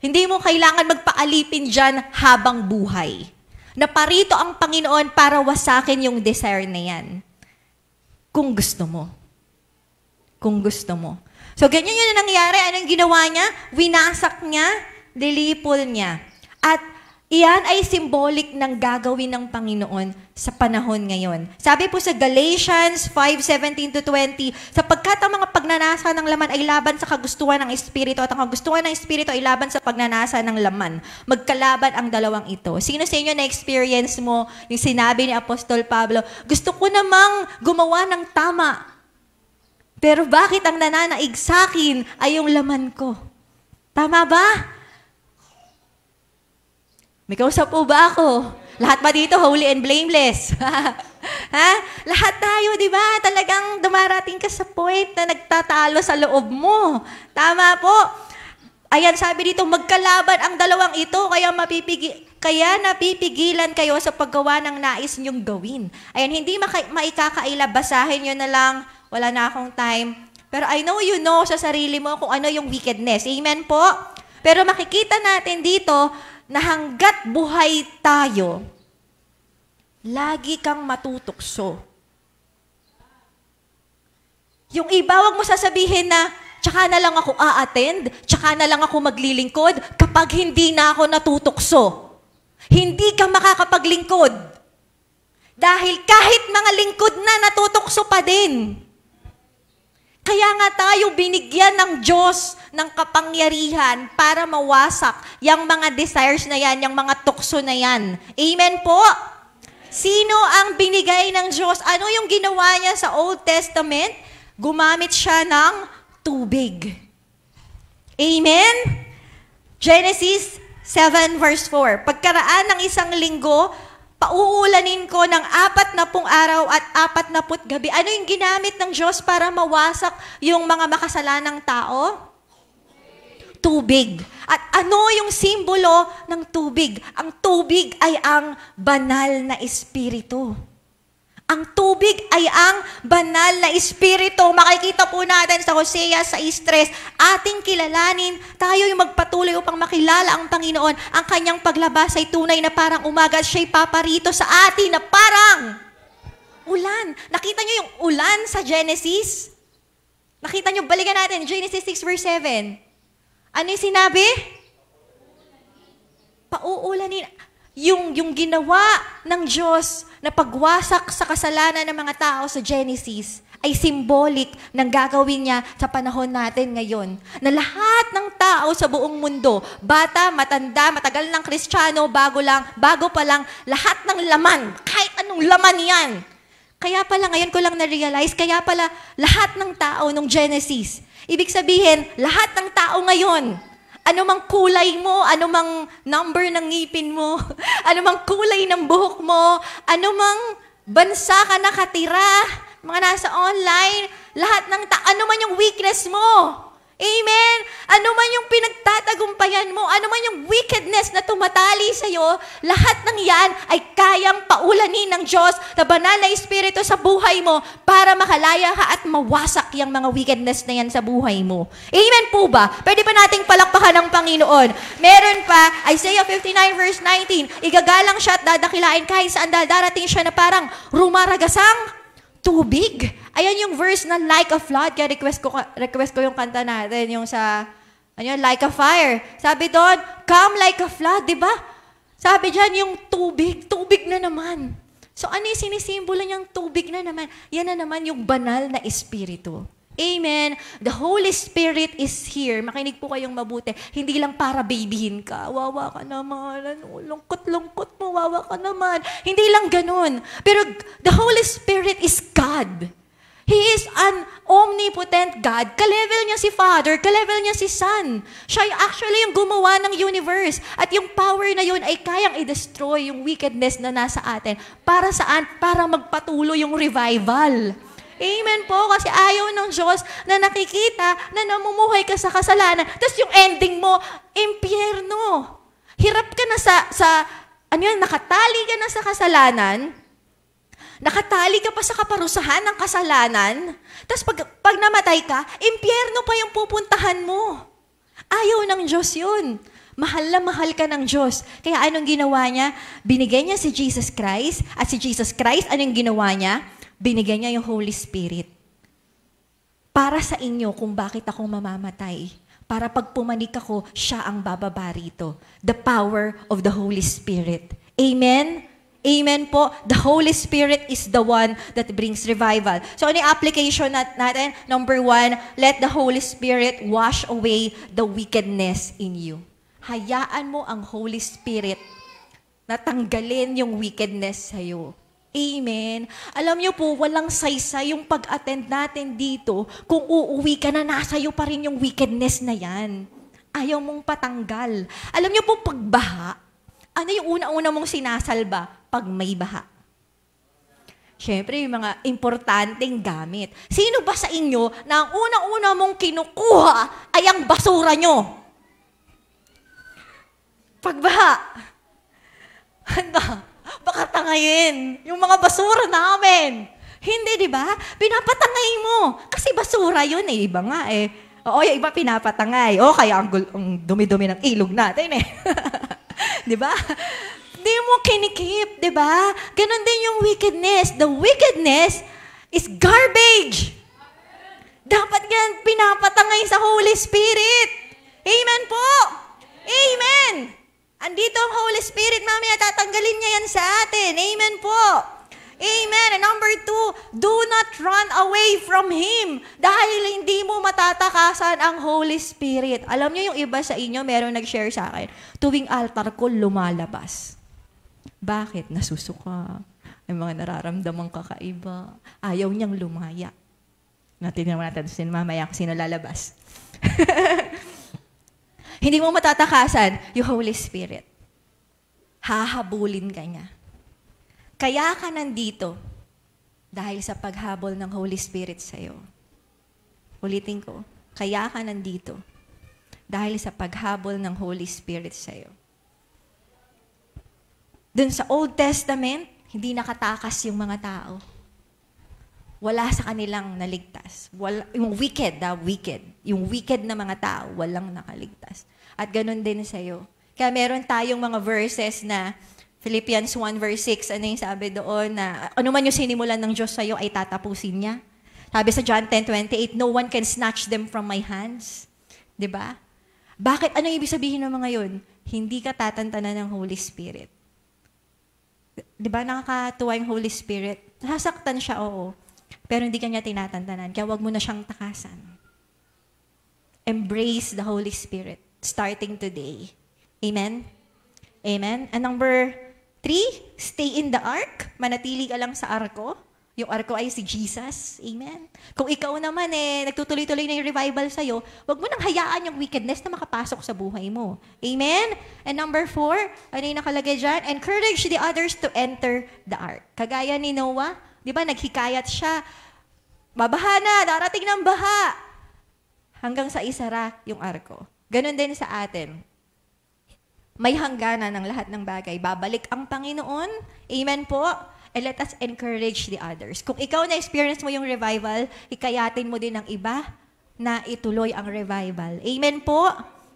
Hindi mo kailangan magpaalipin dyan habang buhay. Naparito ang Panginoon para wasakin yung desire na yan. Kung gusto mo. Kung gusto mo. So, ganyan yun ang nangyari. Anong ginawa niya? Winasak niya, dilipol niya. At iyan ay symbolic ng gagawin ng Panginoon sa panahon ngayon. Sabi po sa Galatians 5:17-20, sapagkat ang mga pagnanasa ng laman ay laban sa kagustuhan ng Espiritu at ang kagustuhan ng Espiritu ay laban sa pagnanasa ng laman. Magkalaban ang dalawang ito. Sino sa inyo na-experience mo yung sinabi ni Apostol Pablo, gusto ko namang gumawa ng tama, pero bakit ang nananaig sa akin ay yung laman ko? Tama ba? May kausap po ba ako? Lahat ba dito holy and blameless? Ha? Lahat tayo, di ba? Talagang dumarating ka sa point na nagtatalo sa loob mo. Tama po? Ayan, sabi dito, magkalaban ang dalawang ito, Kaya napipigilan kayo sa paggawa ng nais niyong gawin. Ayan, hindi maikakaila, basahin nyo na lang, wala na akong time. Pero I know you know sa sarili mo kung ano yung wickedness. Amen po? Pero makikita natin dito na hanggat buhay tayo, lagi kang matutukso. Yung iba, wag mo sasabihin na, tsaka na lang ako a-attend, tsaka na lang ako maglilingkod kapag hindi na ako natutukso. Hindi ka makakapaglingkod. Dahil kahit mga lingkod na, natutukso pa din. Kaya nga tayo binigyan ng Diyos ng kapangyarihan para mawasak yung mga desires na yan, yung mga tukso na yan. Amen po? Sino ang binigay ng Diyos? Ano yung ginawa niya sa Old Testament? Gumamit siya ng tubig. Amen? Genesis 7 verse 4. Pagkaraan ng isang linggo, pauulanin ko ng 40 araw at 40 gabi. Ano yung ginamit ng Diyos para mawasak yung mga makasalanang tao? Tubig. At ano yung simbolo ng tubig? Ang tubig ay ang banal na espiritu. Ang tubig ay ang banal na espiritu. Makikita po natin sa Hosea 6:3, ating kilalanin, tayo yung magpatuloy upang makilala ang Panginoon. Ang kanyang paglabas ay tunay na parang umaga at siya'y paparito sa atin na parang ulan. Nakita niyo yung ulan sa Genesis? Nakita niyo, balikan natin, Genesis 6 verse 7. Ano yung sinabi? Pauulanin. Yung ginawa ng Diyos na pagwasak sa kasalanan ng mga tao sa Genesis ay symbolic ng gagawin niya sa panahon natin ngayon. Na lahat ng tao sa buong mundo, bata, matanda, matagal ng Kristiyano, bago pa lang, lahat ng laman, kahit anong laman yan. Kaya pala, ngayon ko lang na-realize, kaya pala lahat ng tao nung Genesis, ibig sabihin, lahat ng tao ngayon, ano mang kulay mo, ano mang number ng ngipin mo, ano mang kulay ng buhok mo, ano mang bansa ka nakatira, mga nasa online, lahat ng ano man yung weakness mo. Amen? Ano man yung pinagtatagumpayan mo, ano man yung wickedness na tumatali sa'yo, lahat ng yan ay kayang paulanin ng Diyos na banal na espiritu sa buhay mo para makalaya ka at mawasak yung mga wickedness na yan sa buhay mo. Amen po ba? Pwede pa nating palakpakan ng Panginoon. Meron pa, Isaiah 59 verse 19, igagalang siya at dadakilain kahit saan darating siya na parang rumaragasang tubig. Ayan yung verse na like a flood. Kaya request ko yung kanta natin, yung sa, like a fire. Sabi doon, come like a flood, di ba? Sabi dyan, yung tubig na naman. So ano yung sinisimbolo niyang tubig na naman? Yan na naman yung banal na espiritu. Amen. The Holy Spirit is here. Makinig po kayong mabuti. Hindi lang para babyhin ka. Wawa ka naman. Lungkot-lungkot mo. Wawa ka naman. Hindi lang ganun. Pero the Holy Spirit is God. He is an omnipotent God. Ka-level niya si Father, ka-level niya si Son. Siya actually yung gumawa ng universe. At yung power na yun ay kayang i-destroy yung wickedness na nasa atin. Para saan? Para magpatuloy yung revival. Amen po, kasi ayaw ng Diyos na nakikita na namumuhay ka sa kasalanan. Tapos yung ending mo, impyerno. Hirap ka na nakatali ka na sa kasalanan, nakatali ka pa sa kaparusahan ng kasalanan, tapos pag namatay ka, impyerno pa yung pupuntahan mo. Ayaw ng Diyos yun. Mahal na mahal ka ng Diyos. Kaya anong ginawa niya? Binigay niya si Jesus Christ, at si Jesus Christ, anong ginawa niya? Binigyan niya yung Holy Spirit. Para sa inyo kung bakit ako mamamatay. Para pag pumanik ako, siya ang bababa rito. The power of the Holy Spirit. Amen? Amen po. The Holy Spirit is the one that brings revival. So, ano yung application natin? Number 1, let the Holy Spirit wash away the wickedness in you. Hayaan mo ang Holy Spirit na tanggalin yung wickedness sa'yo. Amen. Alam niyo po, walang saysay yung pag-attend natin dito kung uuwi ka na nasa iyo pa rin yung wickedness na yan. Ayaw mong patanggal. Alam niyo po, pagbaha, ano yung una-una mong sinasalba pag may baha? Siyempre, yung mga importanteng gamit. Sino ba sa inyo na ang una-una mong kinukuha ay ang basura nyo? Pagbaha. Handa, baka tangayin yung mga basura namin. Hindi, di ba? Pinapatangay mo. Kasi basura yun eh. Iba nga eh. Oo, yung iba pinapatangay. O, kaya ang dumi-dumi ng ilog natin eh. Di ba? Di mo kinikip, di ba? Ganon din yung wickedness. The wickedness is garbage. Dapat yan pinapatangay sa Holy Spirit. Amen po. Amen. Andito ang Holy Spirit, mamaya tatanggalin niya yan sa atin. Amen po. Amen. And number 2, do not run away from Him dahil hindi mo matatakasan ang Holy Spirit. Alam niyo yung iba sa inyo, meron nag-share sa akin, tuwing altar ko, lumalabas. Bakit? Nasusuka. May mga nararamdamang kakaiba. Ayaw niyang lumaya. Natin natin mamaya kung sino lalabas. Hindi mo matatakasan yung Holy Spirit. Hahabulin ka niya. Kaya ka nandito dahil sa paghabol ng Holy Spirit sa'yo. Ulitin ko, kaya ka nandito dahil sa paghabol ng Holy Spirit sa'yo. Dun sa Old Testament, hindi nakatakas yung mga tao. Wala sa kanilang naligtas. Yung wicked. Yung wicked na mga tao, walang nakaligtas. At ganun din sa'yo. Kaya meron tayong mga verses na Philippians 1 verse 6, ano yung sabi doon na ano man yung sinimulan ng Diyos sa'yo ay tatapusin niya. Sabi sa John 10:28, no one can snatch them from my hands. Diba? Bakit? Ano ibig sabihin ng mga yun? Hindi ka tatantanan ng Holy Spirit. Diba nakakatuwa yung Holy Spirit? Nasasaktan siya, oo. Pero hindi ka niya tinatantanan. Kaya wag mo na siyang takasan. Embrace the Holy Spirit starting today. Amen? Amen? And number 3, stay in the ark. Manatili ka lang sa arko. Yung arko ay si Jesus. Amen? Kung ikaw naman nagtutuloy-tuloy na yung revival sa'yo, wag mo nang hayaan yung wickedness na makapasok sa buhay mo. Amen? And number 4, ano yung nakalagay dyan? Encourage the others to enter the ark. Kagaya ni Noah, di ba, naghikayat siya, babaha na, darating ng baha. Hanggang sa isara yung arko. Ganon din sa atin. May hangganan ng lahat ng bagay. Babalik ang Panginoon. Amen po. And let us encourage the others. Kung ikaw na-experience mo yung revival, hikayatin mo din ang iba na ituloy ang revival. Amen po.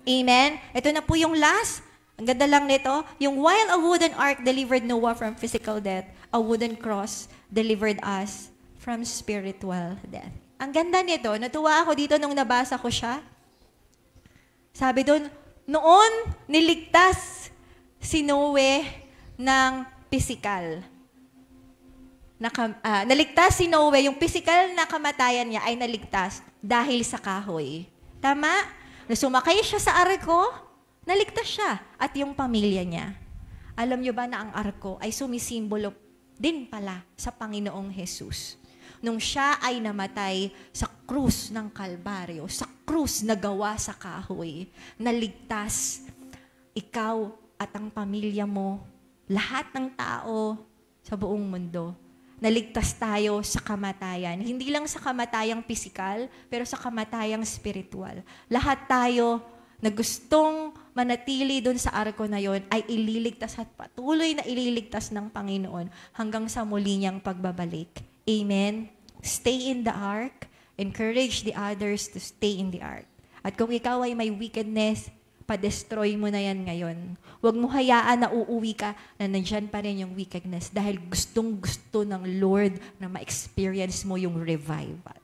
Amen. Ito na po yung last. Ang ganda lang nito. Yung while a wooden ark delivered Noah from physical death, a wooden cross delivered us from spiritual death. Ang ganda nito. Natuwa ako dito nung nabasa ko siya. Sabi doon, noon niligtas si Noe ng physical. Naligtas si Noe, yung physical na kamatayan niya ay naligtas dahil sa kahoy. Tama? Na sumakay siya sa arko, naligtas siya at yung pamilya niya. Alam niyo ba na ang arko ay sumisimbolo din pala sa Panginoong Jesus? Nung siya ay namatay sa krus ng Kalbaryo, sa krus na gawa sa kahoy, naligtas ikaw at ang pamilya mo, lahat ng tao sa buong mundo. Naligtas tayo sa kamatayan. Hindi lang sa kamatayang pisikal, pero sa kamatayang spiritual. Lahat tayo na gustong manatili doon sa arko na yon ay ililigtas at patuloy na ililigtas ng Panginoon hanggang sa muli niyang pagbabalik. Amen? Stay in the ark. Encourage the others to stay in the ark. At kung ikaw ay may wickedness, pa-destroy mo na yan ngayon. Huwag mo hayaan na uuwi ka na nandyan pa rin yung wickedness dahil gustong-gusto ng Lord na ma-experience mo yung revival.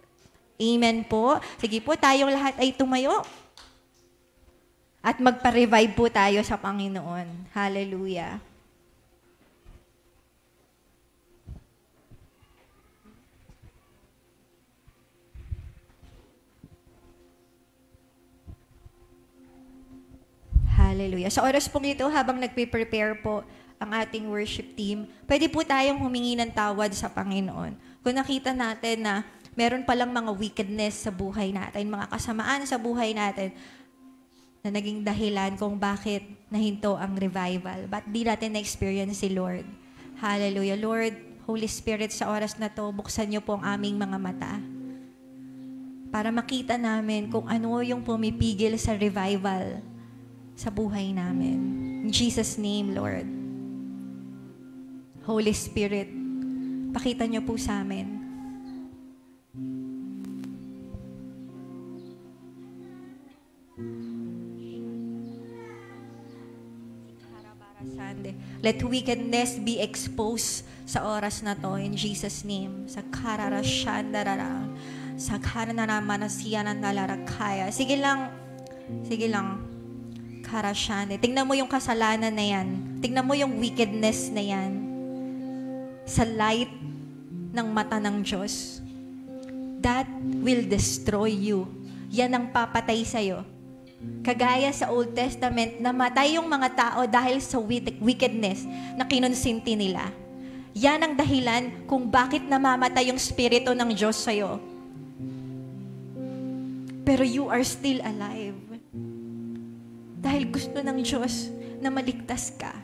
Amen po. Sige po, tayong lahat ay tumayo. At magpa-revive po tayo sa Panginoon. Hallelujah. Hallelujah. Sa oras pong ito, habang nagpe-prepare po ang ating worship team, pwede po tayong humingi ng tawad sa Panginoon. Kung nakita natin na meron palang mga wickedness sa buhay natin, mga kasamaan sa buhay natin, na naging dahilan kung bakit nahinto ang revival. Ba't di natin na-experience si Lord? Hallelujah. Lord, Holy Spirit, sa oras na to, buksan niyo po ang aming mga mata para makita namin kung ano yung pumipigil sa revival sa buhay namin. In Jesus' name, Lord. Holy Spirit, pakita niyo po sa amin. Let wickedness be exposed sa oras na to in Jesus' name. Sa kararashandarara, sa karanaramanasiyananalarakaya. Sige lang. Karashande. Tingnan mo yung kasalanan na yan. Tingnan mo yung wickedness na yan. Sa light ng mata ng Diyos. That will destroy you. Yan ang papatay sa'yo. Kagaya sa Old Testament, namatay yung mga tao dahil sa wickedness na kinonsinti nila. Yan ang dahilan kung bakit namamatay yung Espiritu ng Diyos sa'yo. Pero you are still alive. Dahil gusto ng Diyos na maligtas ka.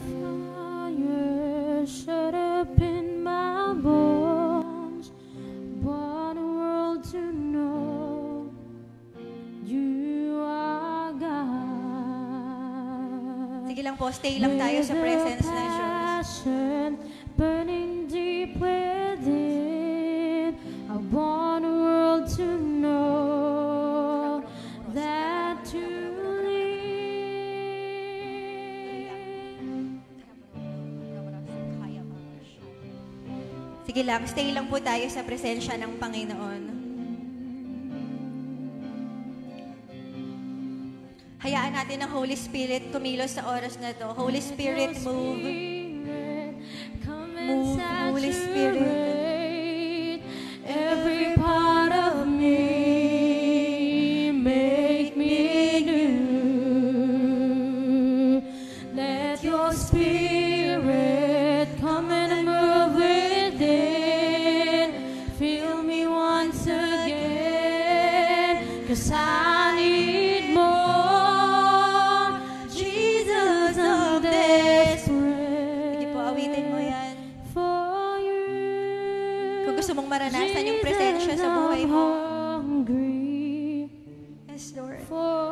Fire shut up in my bones. What a world to know you are God. Sige lang po, stay lang tayo sa presence ng Diyos. Burning deep within, I want a world to know that you live. Sige lang, stay lang po tayo sa presensya ng Panginoon. Hayaan natin ang Holy Spirit kumilos sa oras na to. Holy Spirit, move. Move, Holy Spirit. Every part of me, make me new. Let your Spirit come and move within. Fill me once again, 'cause I need more. Jesus, I'm desperate. Sige po, awitin mo yan. For you. Kung gusto mong maranasan yung presensya sa buhay mo. Yes, Lord.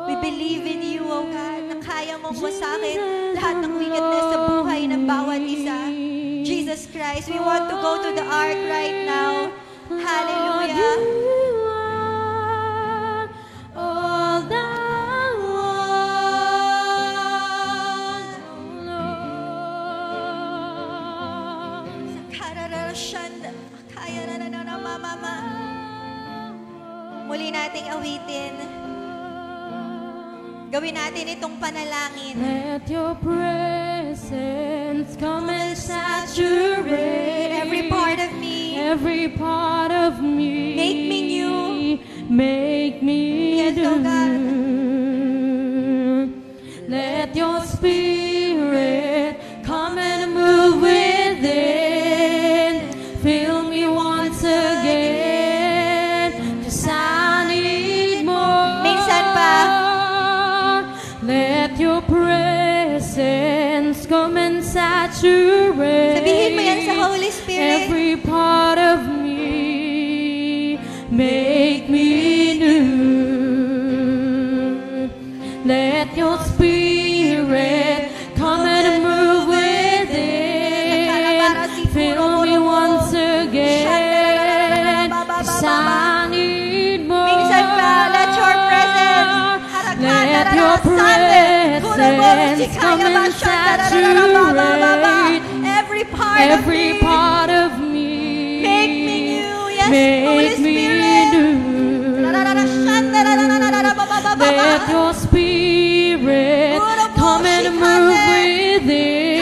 We believe in you, O God, na kaya mong wasakin lahat ng wickedness sa buhay ng bawat isa. Jesus Christ, we want to go to the ark right now. Hallelujah. All that I want, oh Lord. Kararashanda, kaya na mama. Muli nating awitin. Gawin natin itong panalangin. Let your presence come and saturate Every part of me. every part of me. Make me new. Make me Yes, oh God. new. Let your spirit come and move within. Fill me once again, 'cause I need more. Minsan pa. Let your presence come and saturate Sabihin mo yan sa Holy Spirit. every part of me. Make me new. Let your spirit come and move within. Fill me once again, 'cause I need more. Minsan pa, let your presence. Let your presence come and saturate every part of every me. part of me. Make me new. Yes, Holy Make me Spirit. new. Let your spirit come and move within.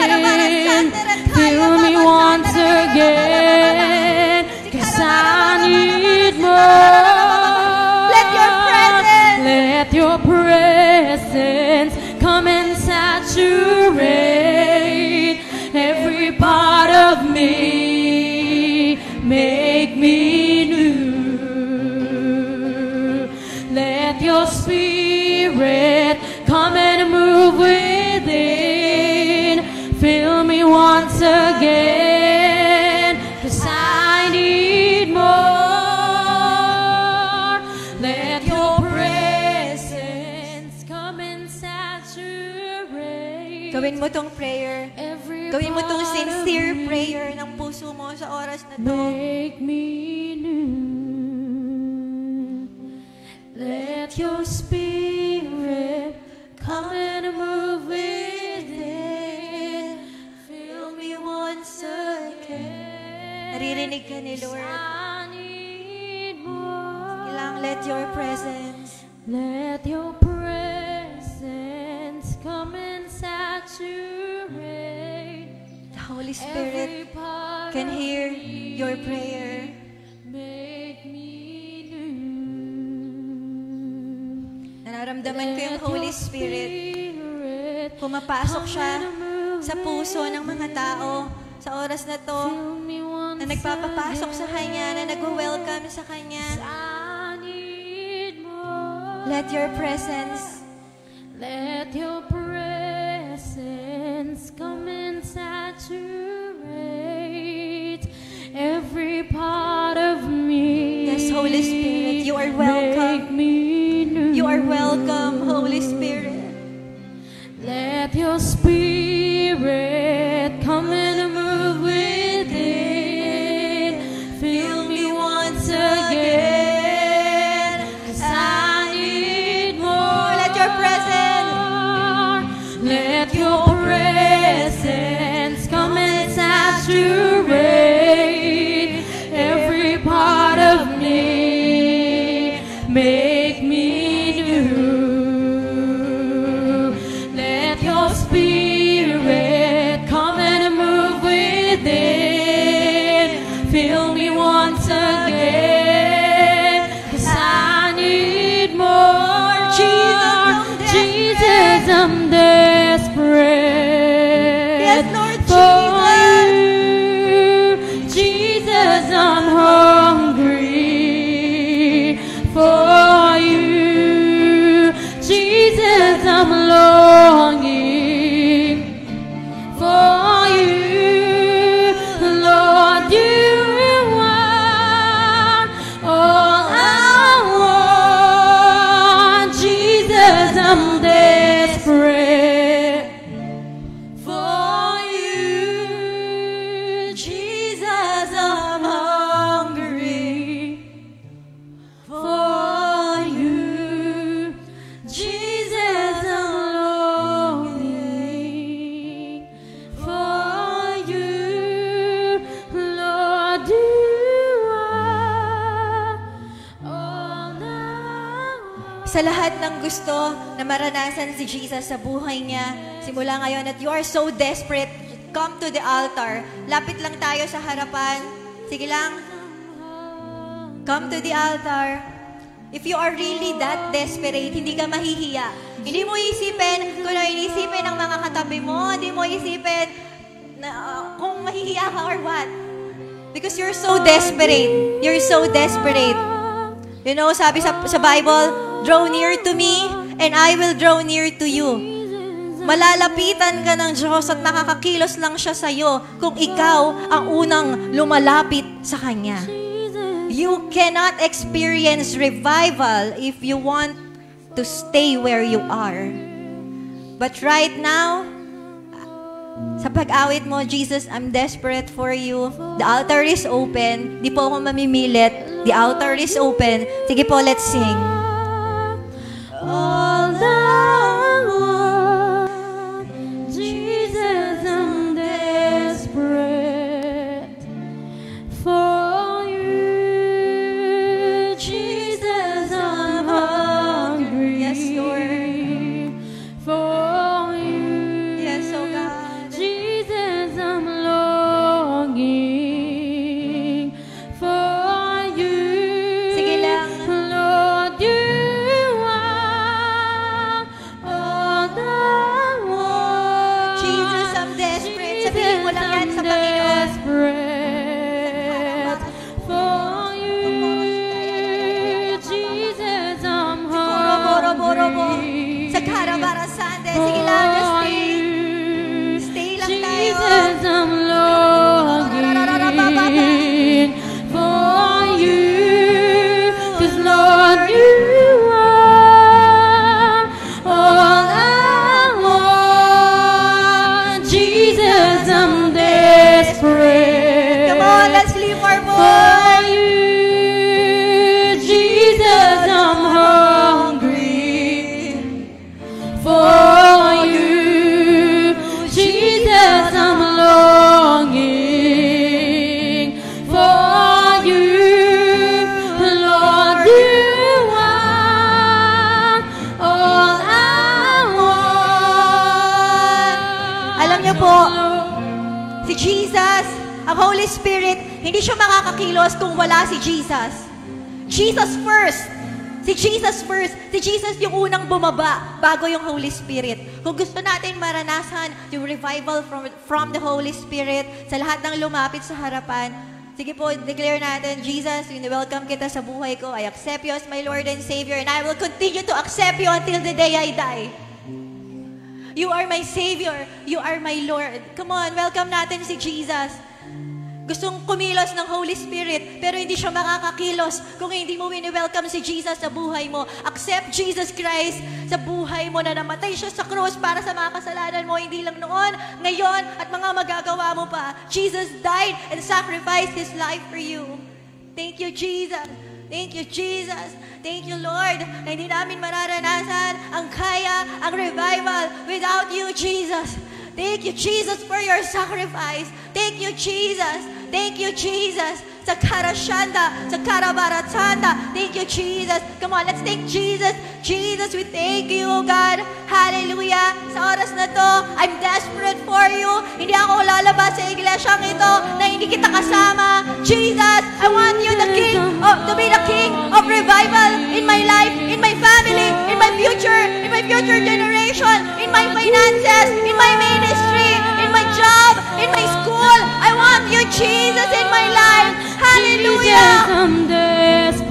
Fill me once again, 'cause I need more. Let your presence. Let your presence come and saturate every part of me. Make me new. Let your spirit come and move within. Fill me once again, 'cause I need more. Let your presence come and saturate Gawin mo tong prayer. Gawin mo tong sincere prayer ng puso mo sa oras na to. Make me new. Let your spirit come and move within. Fill me once again. Naririnig ka ni Lord. I need more. Kailangan let your presence. Let your presence come and saturate. The Holy Every Spirit part can of hear me. your prayer. Make me new. Nararamdaman ko yung Let Holy your Spirit. Spirit Pumapasok siya come and move sa puso ng mga tao sa oras na to, Fill me once na nagpapapasok sa Kanya, na again. nag-welcome sa Kanya. I need more. Let your presence. Let your presence come and saturate every part of me. Yes, Holy Spirit, you are welcome. Make me new. You are welcome, Holy Spirit. Let your spirit come and move within. Fill me once again. 'Cause I need more. Let your presence. Let your presence come and saturate every part of me. Make me new. Let your spirit come and move within. Fill me once again. 'Cause I need more. Jesus, I'm desperate. Yes, Lord for Jesus. you. Jesus, I'm hungry for you. Jesus, I'm longing for you. Lord, you are all I want. Jesus, I'm desperate for you. Jesus, I'm hungry for you. Jesus, I'm longing for you. Lord, you are all I want. Sa lahat ng gusto na maranasan si Jesus sa buhay niya, simula ngayon at you are so desperate, come to the altar. Lapit lang tayo sa harapan. Sige lang. Come to the altar. If you are really that desperate, hindi ka mahihiya. Hindi mo isipin kung ano inisipin ng mga katabi mo. Hindi mo isipin na, kung mahihiya ka or what. Because you're so desperate. You're so desperate. You know, sabi sa Bible, draw near to me and I will draw near to you. Malalapitan ka ng Diyos at makakakilos lang siya sa'yo kung ikaw ang unang lumalapit sa Kanya. You cannot experience revival if you want to stay where you are. But right now, sa pag-awit mo, Jesus, I'm desperate for you. The altar is open. Di po ako mamimilit. The altar is open. Sige po, let's sing. All I want, Jesus, I'm desperate for you. Jesus, I'm hungry. Yes, Lord. For you. Yes, oh God. Jesus, I'm longing for you. Sige lang. Lord, you are all I want. Jesus, I'm desperate. Sabihin mo lang yan sa Panginoon. Desperate for you. Jesus, I'm hungry. Sa Karabara Sunday. Sige lang, just stay. Stay lang tayo. Jesus, I'm longing for you. 'Cause Lord, you are all I want. for you. Jesus, I'm longing for you. Lord, you are all I want. Alam niyo po, si Jesus, ang Holy Spirit, hindi siya makakakilos kung wala si Jesus. Jesus first. Si Jesus first. Si Jesus yung unang bumaba bago yung Holy Spirit. Kung gusto natin maranasan yung revival from the Holy Spirit sa lahat ng lumapit sa harapan, sige po, declare natin, Jesus, welcome kita sa buhay ko. I accept you as my Lord and Savior, and I will continue to accept you until the day I die. You are my Savior. You are my Lord. Come on, welcome natin si Jesus. Gustong kumilos ng Holy Spirit, pero hindi siya makakakilos kung hindi mo wini-welcome si Jesus sa buhay mo. Accept Jesus Christ sa buhay mo na namatay siya sa krus para sa mga kasalanan mo, hindi lang noon, ngayon, at mga magagawa mo pa. Jesus died and sacrificed His life for you. Thank you, Jesus. Thank you, Jesus. Thank you, Lord, na hindi namin mararanasan ang kaya, ang revival without you, Jesus. Thank you, Jesus, for your sacrifice. Thank you, Jesus. Thank you, Jesus. Sa Karashanda, sa Karabaratanda. Thank you, Jesus. Come on, let's thank Jesus. Jesus, we thank you, oh God. Hallelujah. Sa oras na to, I'm desperate for you. Hindi ako lalabas sa iglesyang ito na hindi kita kasama. Jesus, I want you to be the King of revival in my life, in my family, in my future generation, in my finances, in my ministry, in my job, in my school. I want you, Jesus, in my life. Hallelujah. Jesus, I'm desperate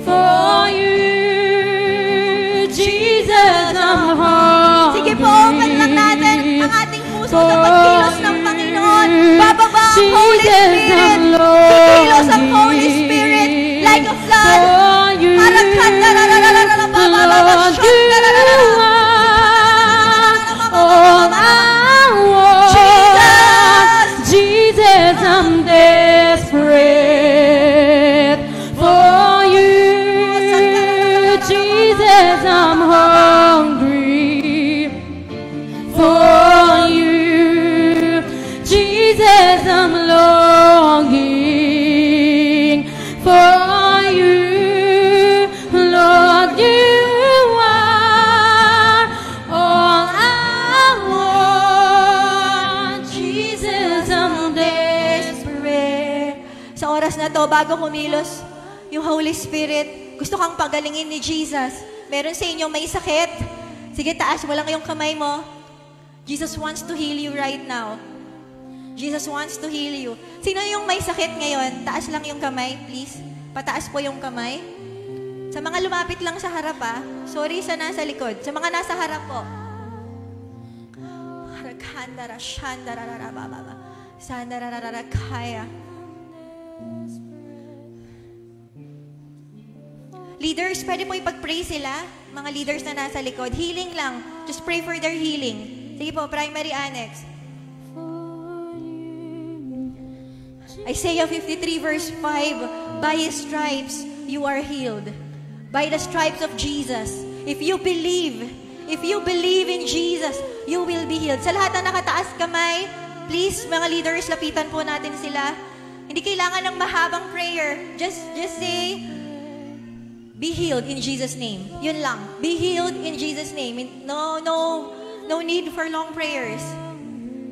for you. Jesus, I'm hungry. Sige po, open lang natin ang ating puso sa pagkilos ng Panginoon. Bababa ang Holy Spirit. Kikilos ang Holy Spirit like a flood. Jesus, I'm desperate for you. Jesus, I'm hungry for you. Jesus, I'm longing for you. Lord, you are all I want. Jesus, I'm desperate. Sa oras na to, bago kumilos yung Holy Spirit, gusto kang pagalingin ni Jesus. Meron sa inyong may sakit? Sige, taas mo lang yung kamay mo. Jesus wants to heal you right now. Jesus wants to heal you. Sino yung may sakit ngayon? Taas lang yung kamay, please. Pataas po yung kamay. Sa mga lumapit lang sa harap, ha? Sorry sa nasa likod. Sa mga nasa harap po. Harakandara, shandararara, bababa. Sandararara, kaya. Leaders, pwede po ipag-pray sila. Mga leaders na nasa likod. Healing lang. Just pray for their healing. Sige po, primary annex. Isaiah 53 verse 5, by His stripes you are healed. By the stripes of Jesus. If you believe in Jesus, you will be healed. Sa lahat na nakataas kamay, please, mga leaders, lapitan po natin sila. Hindi kailangan ng mahabang prayer. Just say, be healed in Jesus' name. Yun lang. Be healed in Jesus' name. No need for long prayers.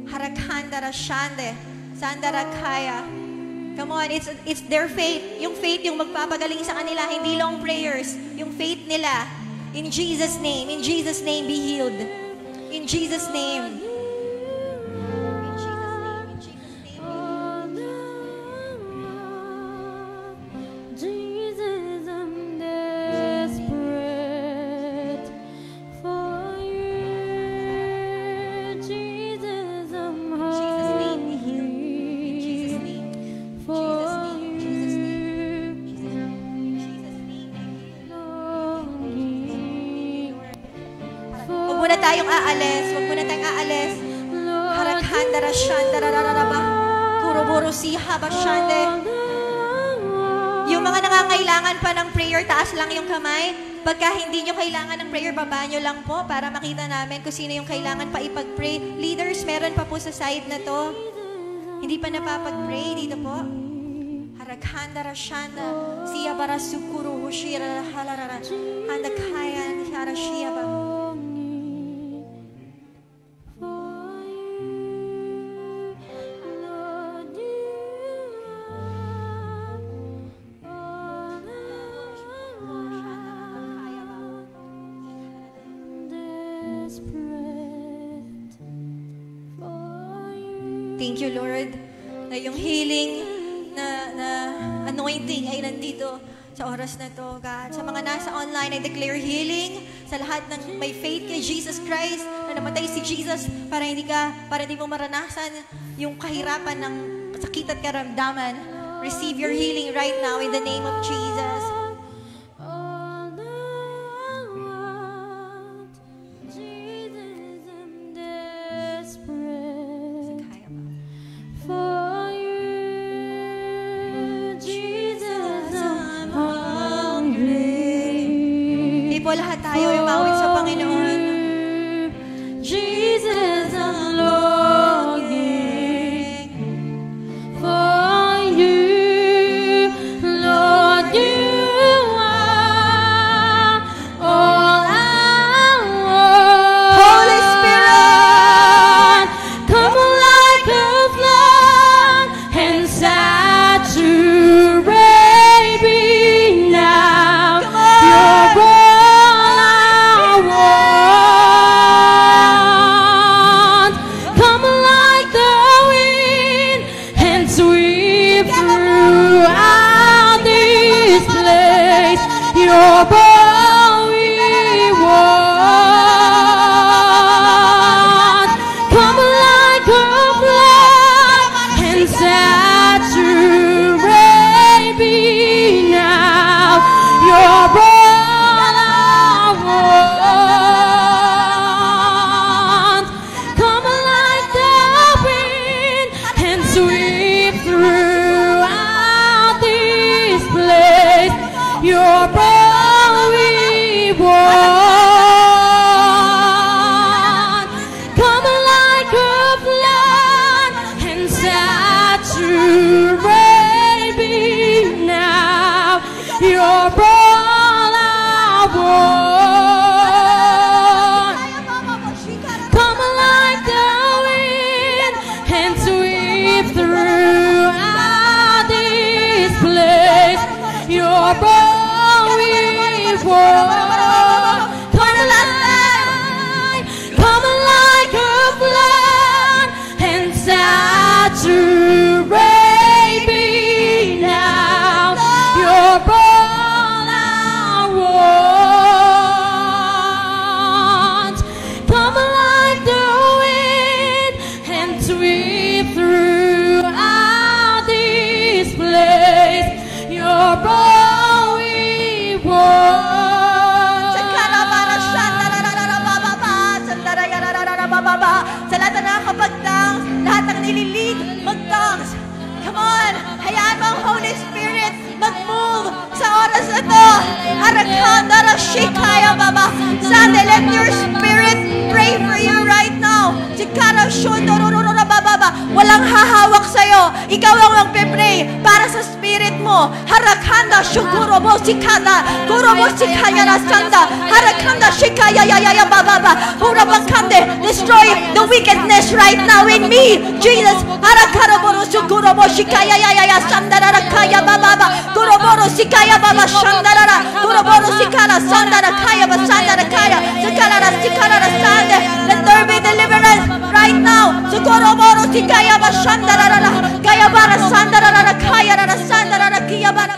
Harakhandara shande. Sandara kaya. Come on, it's their faith. Yung faith yung magpapagaling sa kanila, hindi long prayers. Yung faith nila. In Jesus' name be healed. In Jesus' name. Jesus, I'm desperate for you. Jesus, I'm Huwag muna tayong aalis. Harakhandara shandarararaba. Kuruburo siha basyande. Yung mga nangangailangan pa ng prayer, taas lang yung kamay. Pagka hindi nyo kailangan ng prayer, baba nyo lang po para makita namin kung sino yung kailangan pa ipag-pray. Leaders, meron pa po sa side na to. Hindi pa napapag-pray. Dito po. Harakhanda Rashanda. Siya bara sukuro hushira halarara. Handa kaya hara siya ba. Thank you, Lord, na yung healing na anointing ay nandito sa oras na to, God. Sa mga nasa online, I declare healing sa lahat ng may faith kay Jesus Christ, na namatay si Jesus para hindi mo maranasan yung kahirapan ng sakit at karamdaman. Receive your healing right now in the name of Jesus. Lahat tayo ay umawit sa Panginoon. Jesus, I'm longing for you. Lord, you are all I want. Holy Spirit, come like a flood and saturate me now. Your sa lahat na nakakapag-dance, lahat ng nililig, mag-dance. Come on, hayaan mo ang Holy Spirit mag-move sa oras na to. Arakanda Rashikaya Baba. Sunday, let your spirit pray for you right now. Chikara Shundororora Baba. Walang hahawak sa'yo. Ikaw ang magpe-pray para sa spirit mo. Harakanda Shukurobo Sikanda. Kurobo Sikaya Rasanda. Harakanda Shikaya Yaya Baba. Hurabakande. Destroy the wickedness right now in me. Jesus. Harakaroboro Shukurobo Shikaya Yaya Sandara Kaya Baba. Kuroboro Sikaya Baba Shandarara. Kuroboro Sikara Sandara Kaya Basandara Kaya. Sikara Sikara Sande. Let there be deliverance right now. Kuroboro Sikaya Bashandarara. Kaya Bara Sandarara Kaya Rara Sandarara Kaya Bara.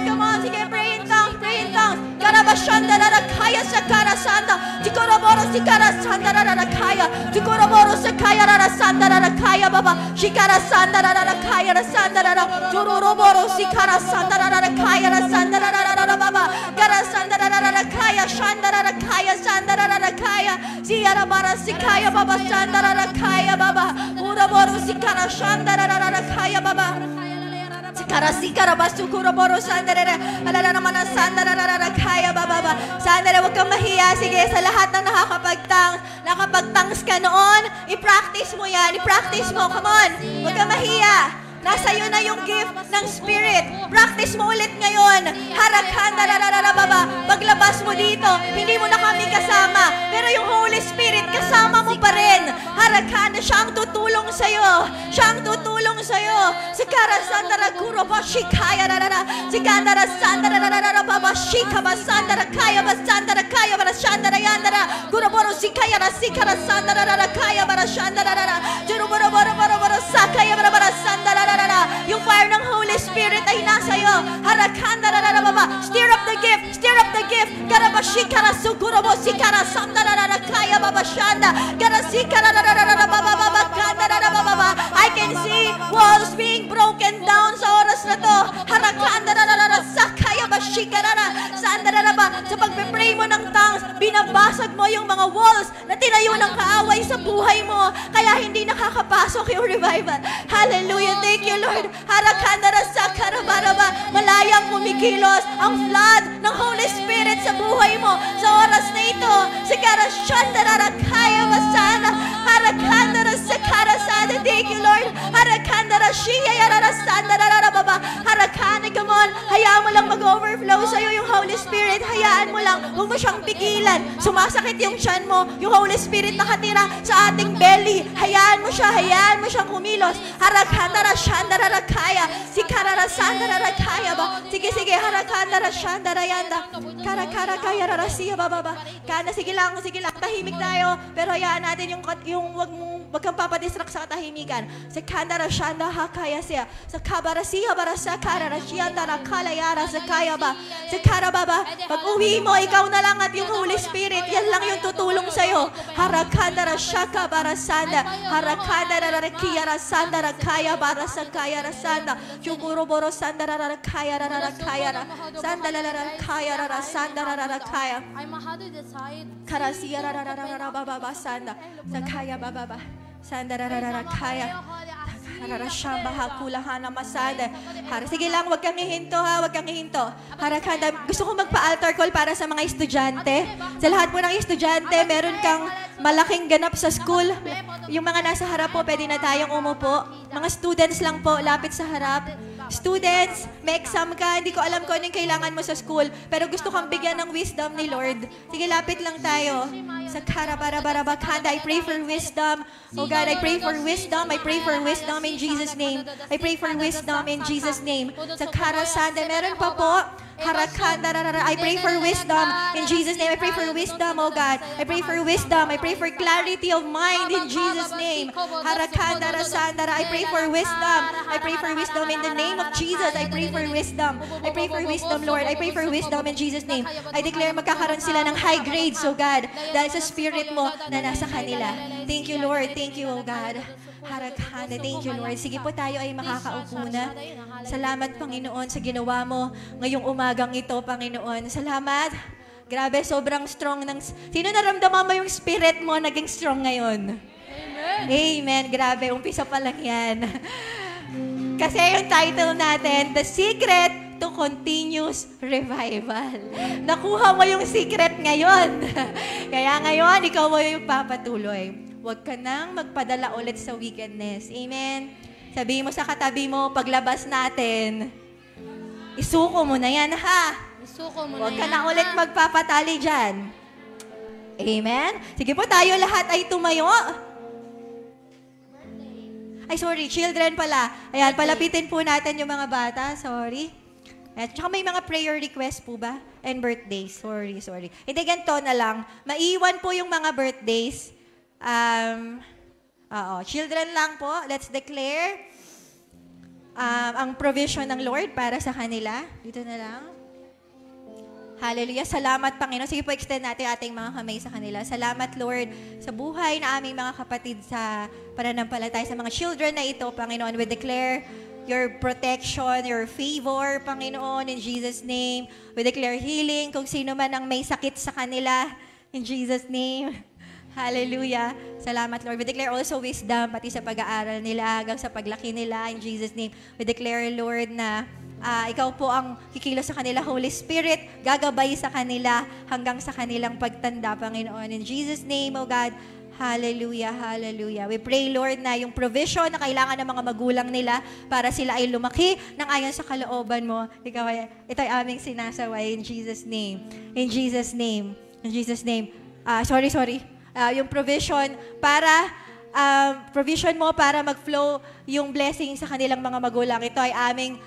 Come on, sige, pray in tongues, pray in tongues. Karabashandarara Kaya Sakara Sanda. Kuroboro Sikara Sandarara Kaya. Kuroboro Sikaya Rara Sandarara Kaya Baba. Shikara Sandarara Kaya Sandarara. Kuroboro Sikara Sandarara Kaya Sandarara Baba. Kara Sandarara Kaya Shandarara Kaya Sandarara Kaya. Sierra Bara Sikaya Baba Sandarara Kaya Baba. Kuroboro Sikara Shandarara Kaya Baba. Karasikarabasukuraboro sandara. Alala naman ang sandara kaya bababa. Sandara, huwag kang mahiya. Sige, sa lahat ng nakapagtangs ka noon, i-practice mo yan. I-practice mo. Come on. Huwag kang mahiya. Nasa iyo na yung gift ng Spirit. Practice mo ulit ngayon. Harakanda baba. Paglabas mo dito, hindi mo na kami kasama. Pero yung Holy Spirit, kasama mo pa rin. Harakanda, siya ang tutulong sa'yo. Siya ang tutulong sa'yo. Sikara sandara kuro pa shikaya rarara. Sikandara sandara rarara baba shika basandara kaya basandara kaya barashandara yandara. Kuroboro sikaya rasikara sandara rarara kaya barashandara rarara. Juruboro boro sakaya barasandara. Yung fire ng Holy Spirit ay nasa iyo. Harakanda baba. Stir up the gift. Stir up the gift. Karabashikara sukurobo sikara samdara kaya babashanda. Karasikara baba baba. I can see walls being broken down sa oras na to. Harakanda sakaya bashikara sandara ba. Sa pagpe-pray mo ng tongues, binabasag mo yung mga walls na tinayo ng kaaway sa buhay mo. Kaya hindi nakakapasok yung revival. Hallelujah. Thank you, Lord. Harakandara sakarabaraba. Malayang kumikilos ang flood ng Holy Spirit sa buhay mo sa oras na ito. Sigara shandara kaya masana. Harakandara sakarasana. Thank you, Lord. Harakandara shiyayara sandara baba. Harakana, come on. Hayaan mo lang mag-overflow sa'yo yung Holy Spirit. Hayaan mo lang. Huwag mo siyang pigilan. Sumasakit yung tiyan mo. Yung Holy Spirit nakatira sa ating belly. Hayaan mo siya. Hayaan mo siyang kumilos. Harakandara shandara kaya. Si karara sandara kaya ba? Sige. Harakandara shandara yanda. Kara kaya rarasiya baba. Kana, sige lang. Tahimik tayo. Pero hayaan natin yung wag kang papadistract sa katahimikan. Sa kandara shanda hakaya siya. Sa kabarasiya barasa karara shiyanda na kalayara sa kaya ba? Sa karababa. Pag uwi mo, ikaw na lang at yung Holy Spirit. Yan lang yung tutulong sa'yo. Harakandara shaka barasanda. Harakandara rakiyara sandara kaya barasa kaya rasanda. Chukuroboro sandara kaya sandara kaya sandara kaya. Karasiya baba sanda. Sa kaya baba. Sandara kaya. Harashamba hakulahana masada. Sige lang, wag kang ihinto ha, wag kang ihinto. Harakanda, gusto ko magpa-altar call para sa mga estudyante. Sa lahat po ng estudyante, meron kang malaking ganap sa school. Yung mga nasa harap po, pwede na tayong umupo. Mga students lang po, lapit sa harap. Students, may exam ka, hindi ko alam kung ano yung kailangan mo sa school, pero gusto kang bigyan ng wisdom ni Lord. Sige, lapit lang tayo. Sa karabarabakanda, I pray for wisdom. Oh God, I pray for wisdom. I pray for wisdom in Jesus' name. I pray for wisdom in Jesus' name. Sa karasanda, meron pa po. Harakanda, I pray for wisdom in Jesus' name. I pray for wisdom, oh God. I pray for wisdom. I pray for clarity of mind in Jesus' name. Harakanda, rasandara. I pray for wisdom. I pray for wisdom in the name of Jesus. I pray for wisdom. I pray for wisdom, Lord. I pray for wisdom in Jesus' name. I declare magkakaroon sila ng high grades, oh God, dahil sa spirit mo na nasa kanila. Thank you, Lord. Thank you, oh God. Harakanda. Thank you, Lord. Sige po, tayo ay makakaupo na. Salamat, Panginoon, sa ginawa mo ngayong umagang ito, Panginoon. Salamat. Grabe, sobrang strong ng... Sino naramdaman mo yung spirit mo naging strong ngayon? Amen. Amen. Grabe, umpisa pa lang yan. Kasi yung title natin, The Secret to Continuous Revival. Nakuha mo yung secret ngayon. Kaya ngayon, ikaw mo yung papatuloy. Huwag ka nang magpadala ulit sa wickedness. Amen. Sabihin mo sa katabi mo, paglabas natin, isuko mo na yan, ha? Isuko mo Huwag na ka yan, na ulit ha? magpapatali dyan. Amen? Sige po, tayo lahat ay tumayo. Ay, sorry, children pala. Ayan, palapitin po natin yung mga bata. Sorry. At saka may mga prayer request po ba? And birthdays. Sorry. Hindi, ganito na lang. Maiwan po yung mga birthdays. Children lang po. Let's declare ang provision ng Lord para sa kanila. Dito na lang. Hallelujah. Salamat, Panginoon. Sige po, extend natin ating mga kamay sa kanila. Salamat, Lord, sa buhay na aming mga kapatid sa pananampalataya sa mga children na ito, Panginoon. We declare your protection, your favor, Panginoon, in Jesus' name. We declare healing kung sino man ang may sakit sa kanila, in Jesus' name. Hallelujah. Salamat, Lord. We declare also wisdom, pati sa pag-aaral nila, hanggang sa paglaki nila. In Jesus' name, we declare, Lord, na ikaw po ang kikilos sa kanila, Holy Spirit, gagabay sa kanila hanggang sa kanilang pagtanda, Panginoon. In Jesus' name, O God, hallelujah, hallelujah. We pray, Lord, na yung provision na kailangan ng mga magulang nila para sila ay lumaki ng ayon sa kalooban mo. Ito ay aming sinasaway in Jesus' name. In Jesus' name. In Jesus' name. Yung provision mo para mag-flow yung blessing sa kanilang mga magulang. Ito ay aming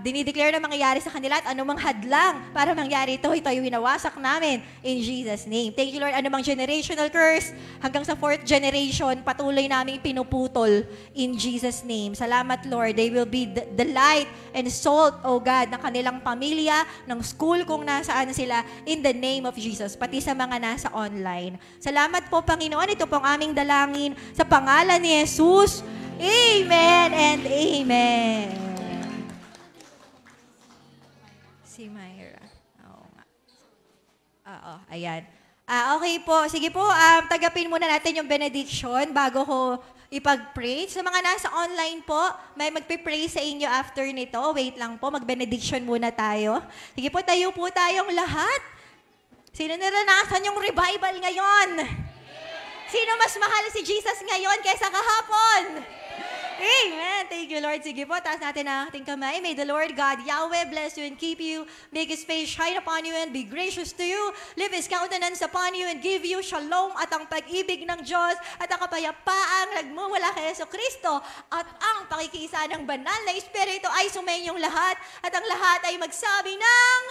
dinideclare na mangyayari sa kanila at anumang hadlang para mangyari ito ay winawasak namin in Jesus' name. Thank you, Lord. Anumang generational curse hanggang sa 4th generation, patuloy namin pinuputol in Jesus' name. Salamat, Lord. They will be the light and salt, O God, ng kanilang pamilya, ng school kung nasaan sila, in the name of Jesus, pati sa mga nasa online. Salamat po, Panginoon. Ito po ang aming dalangin sa pangalan ni Jesus. Amen and amen. Si Myra. Oo nga. Oo, ayan. Okay po. Sige po, tagapin muna natin yung benediction bago ko ipag-pray. Sa mga nasa online po, may magpe-pray sa inyo after nito. Wait lang po, mag-benediction muna tayo. Sige po, tayo po tayong lahat. Sino naranasan yung revival ngayon? Sino mas mahal si Jesus ngayon kaysa kahapon? Amen. Thank you, Lord. Sige po, taas natin ang ating kamay. May the Lord God, Yahweh, bless you and keep you. Make His face shine upon you and be gracious to you. Live His countenance upon you and give you shalom at ang pag-ibig ng Diyos at ang kapayapaang nagmumula kay Jesucristo at ang pakikisa ng banal na Espiritu ay sumainyong lahat at ang lahat ay magsabi ng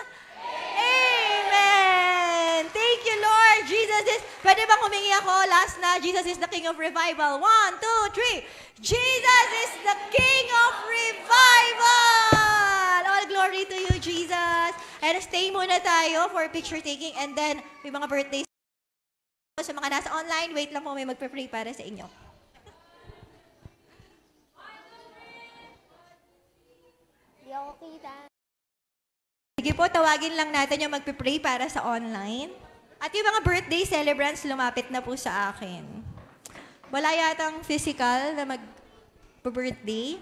Amen! Thank you, Lord. Jesus is... Pwede bang humingi ako? Last na. Jesus is the King of Revival. 1, 2, 3. Jesus is the King of Revival! All glory to you, Jesus. And stay muna tayo for picture taking and then may mga birthdays. Sa mga nasa online, wait lang po, may magpe-pray para sa inyo. Hindi ako kita. Sige po, tawagin lang natin yung magpe-pray para sa online. At yung mga birthday celebrants, lumapit na po sa akin. Wala yatang physical na mag-birthday.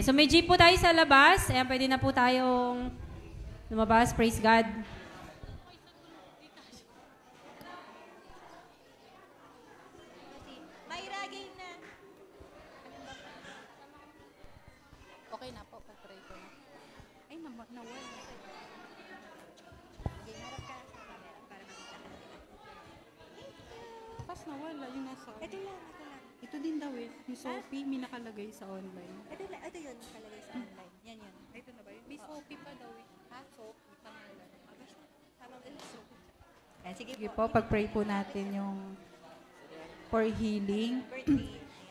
So may jeep po tayo sa labas. Ayan, pwede na po tayong lumabas. Praise God. Mayra, game na. Okay na po, pag-pray ko na. Ay, nawala. Pas nawala, yung nasa... Ito lang. Ito din daw eh. Yung Sophie, may nakalagay sa online. Ito yun, nakalagay sa online. Yan. Ito na ba yun? May Sophie pa daw eh. Sophie, pangalan. Sige Sige po. po, pag-pray po natin yung for healing.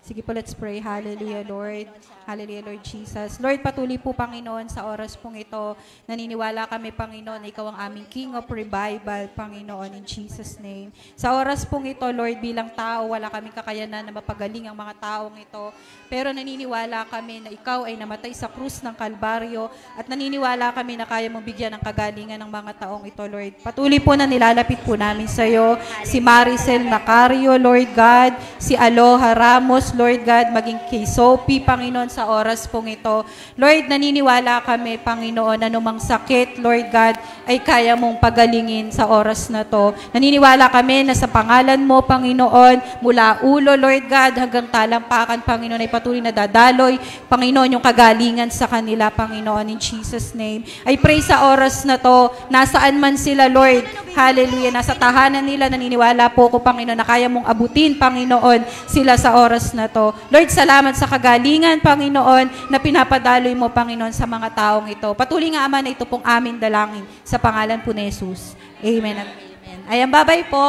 Sige po, let's pray. Hallelujah, Lord. Hallelujah, Lord Jesus. Lord, patuloy po, Panginoon, sa oras pong ito. Naniniwala kami, Panginoon, na Ikaw ang aming King of Revival, Panginoon, in Jesus' name. Sa oras pong ito, Lord, bilang tao, wala kaming kakayanan na mapagaling ang mga taong ito. Pero naniniwala kami na Ikaw ay namatay sa krus ng Kalbaryo at naniniwala kami na kaya mong bigyan ng kagalingan ng mga taong ito, Lord. Patuloy po na nilalapit po namin sa iyo si Maricel Nacario, Lord God, si Aloha Ramos, Lord God, maging kay Sophie, Panginoon, sa oras pong ito. Lord, naniniwala kami, Panginoon, anumang sakit, Lord God, ay kaya mong pagalingin sa oras na to. Naniniwala kami na sa pangalan mo, Panginoon, mula ulo, Lord God, hanggang talampakan, Panginoon, ay patuloy na dadaloy, Panginoon, yung kagalingan sa kanila, Panginoon, in Jesus' name. I pray sa oras na to, nasaan man sila, Lord, hallelujah, nasa tahanan nila, naniniwala po ko, Panginoon, na kaya mong abutin, Panginoon, sila sa oras na to. Lord, salamat sa kagalingan, Panginoon, na pinapadaloy mo, Panginoon, sa mga taong ito. Patuloy nga, Ama, na ito pong amin dalangin sa pangalan po ni Jesus. Amen at amen. Ayan, bye-bye po.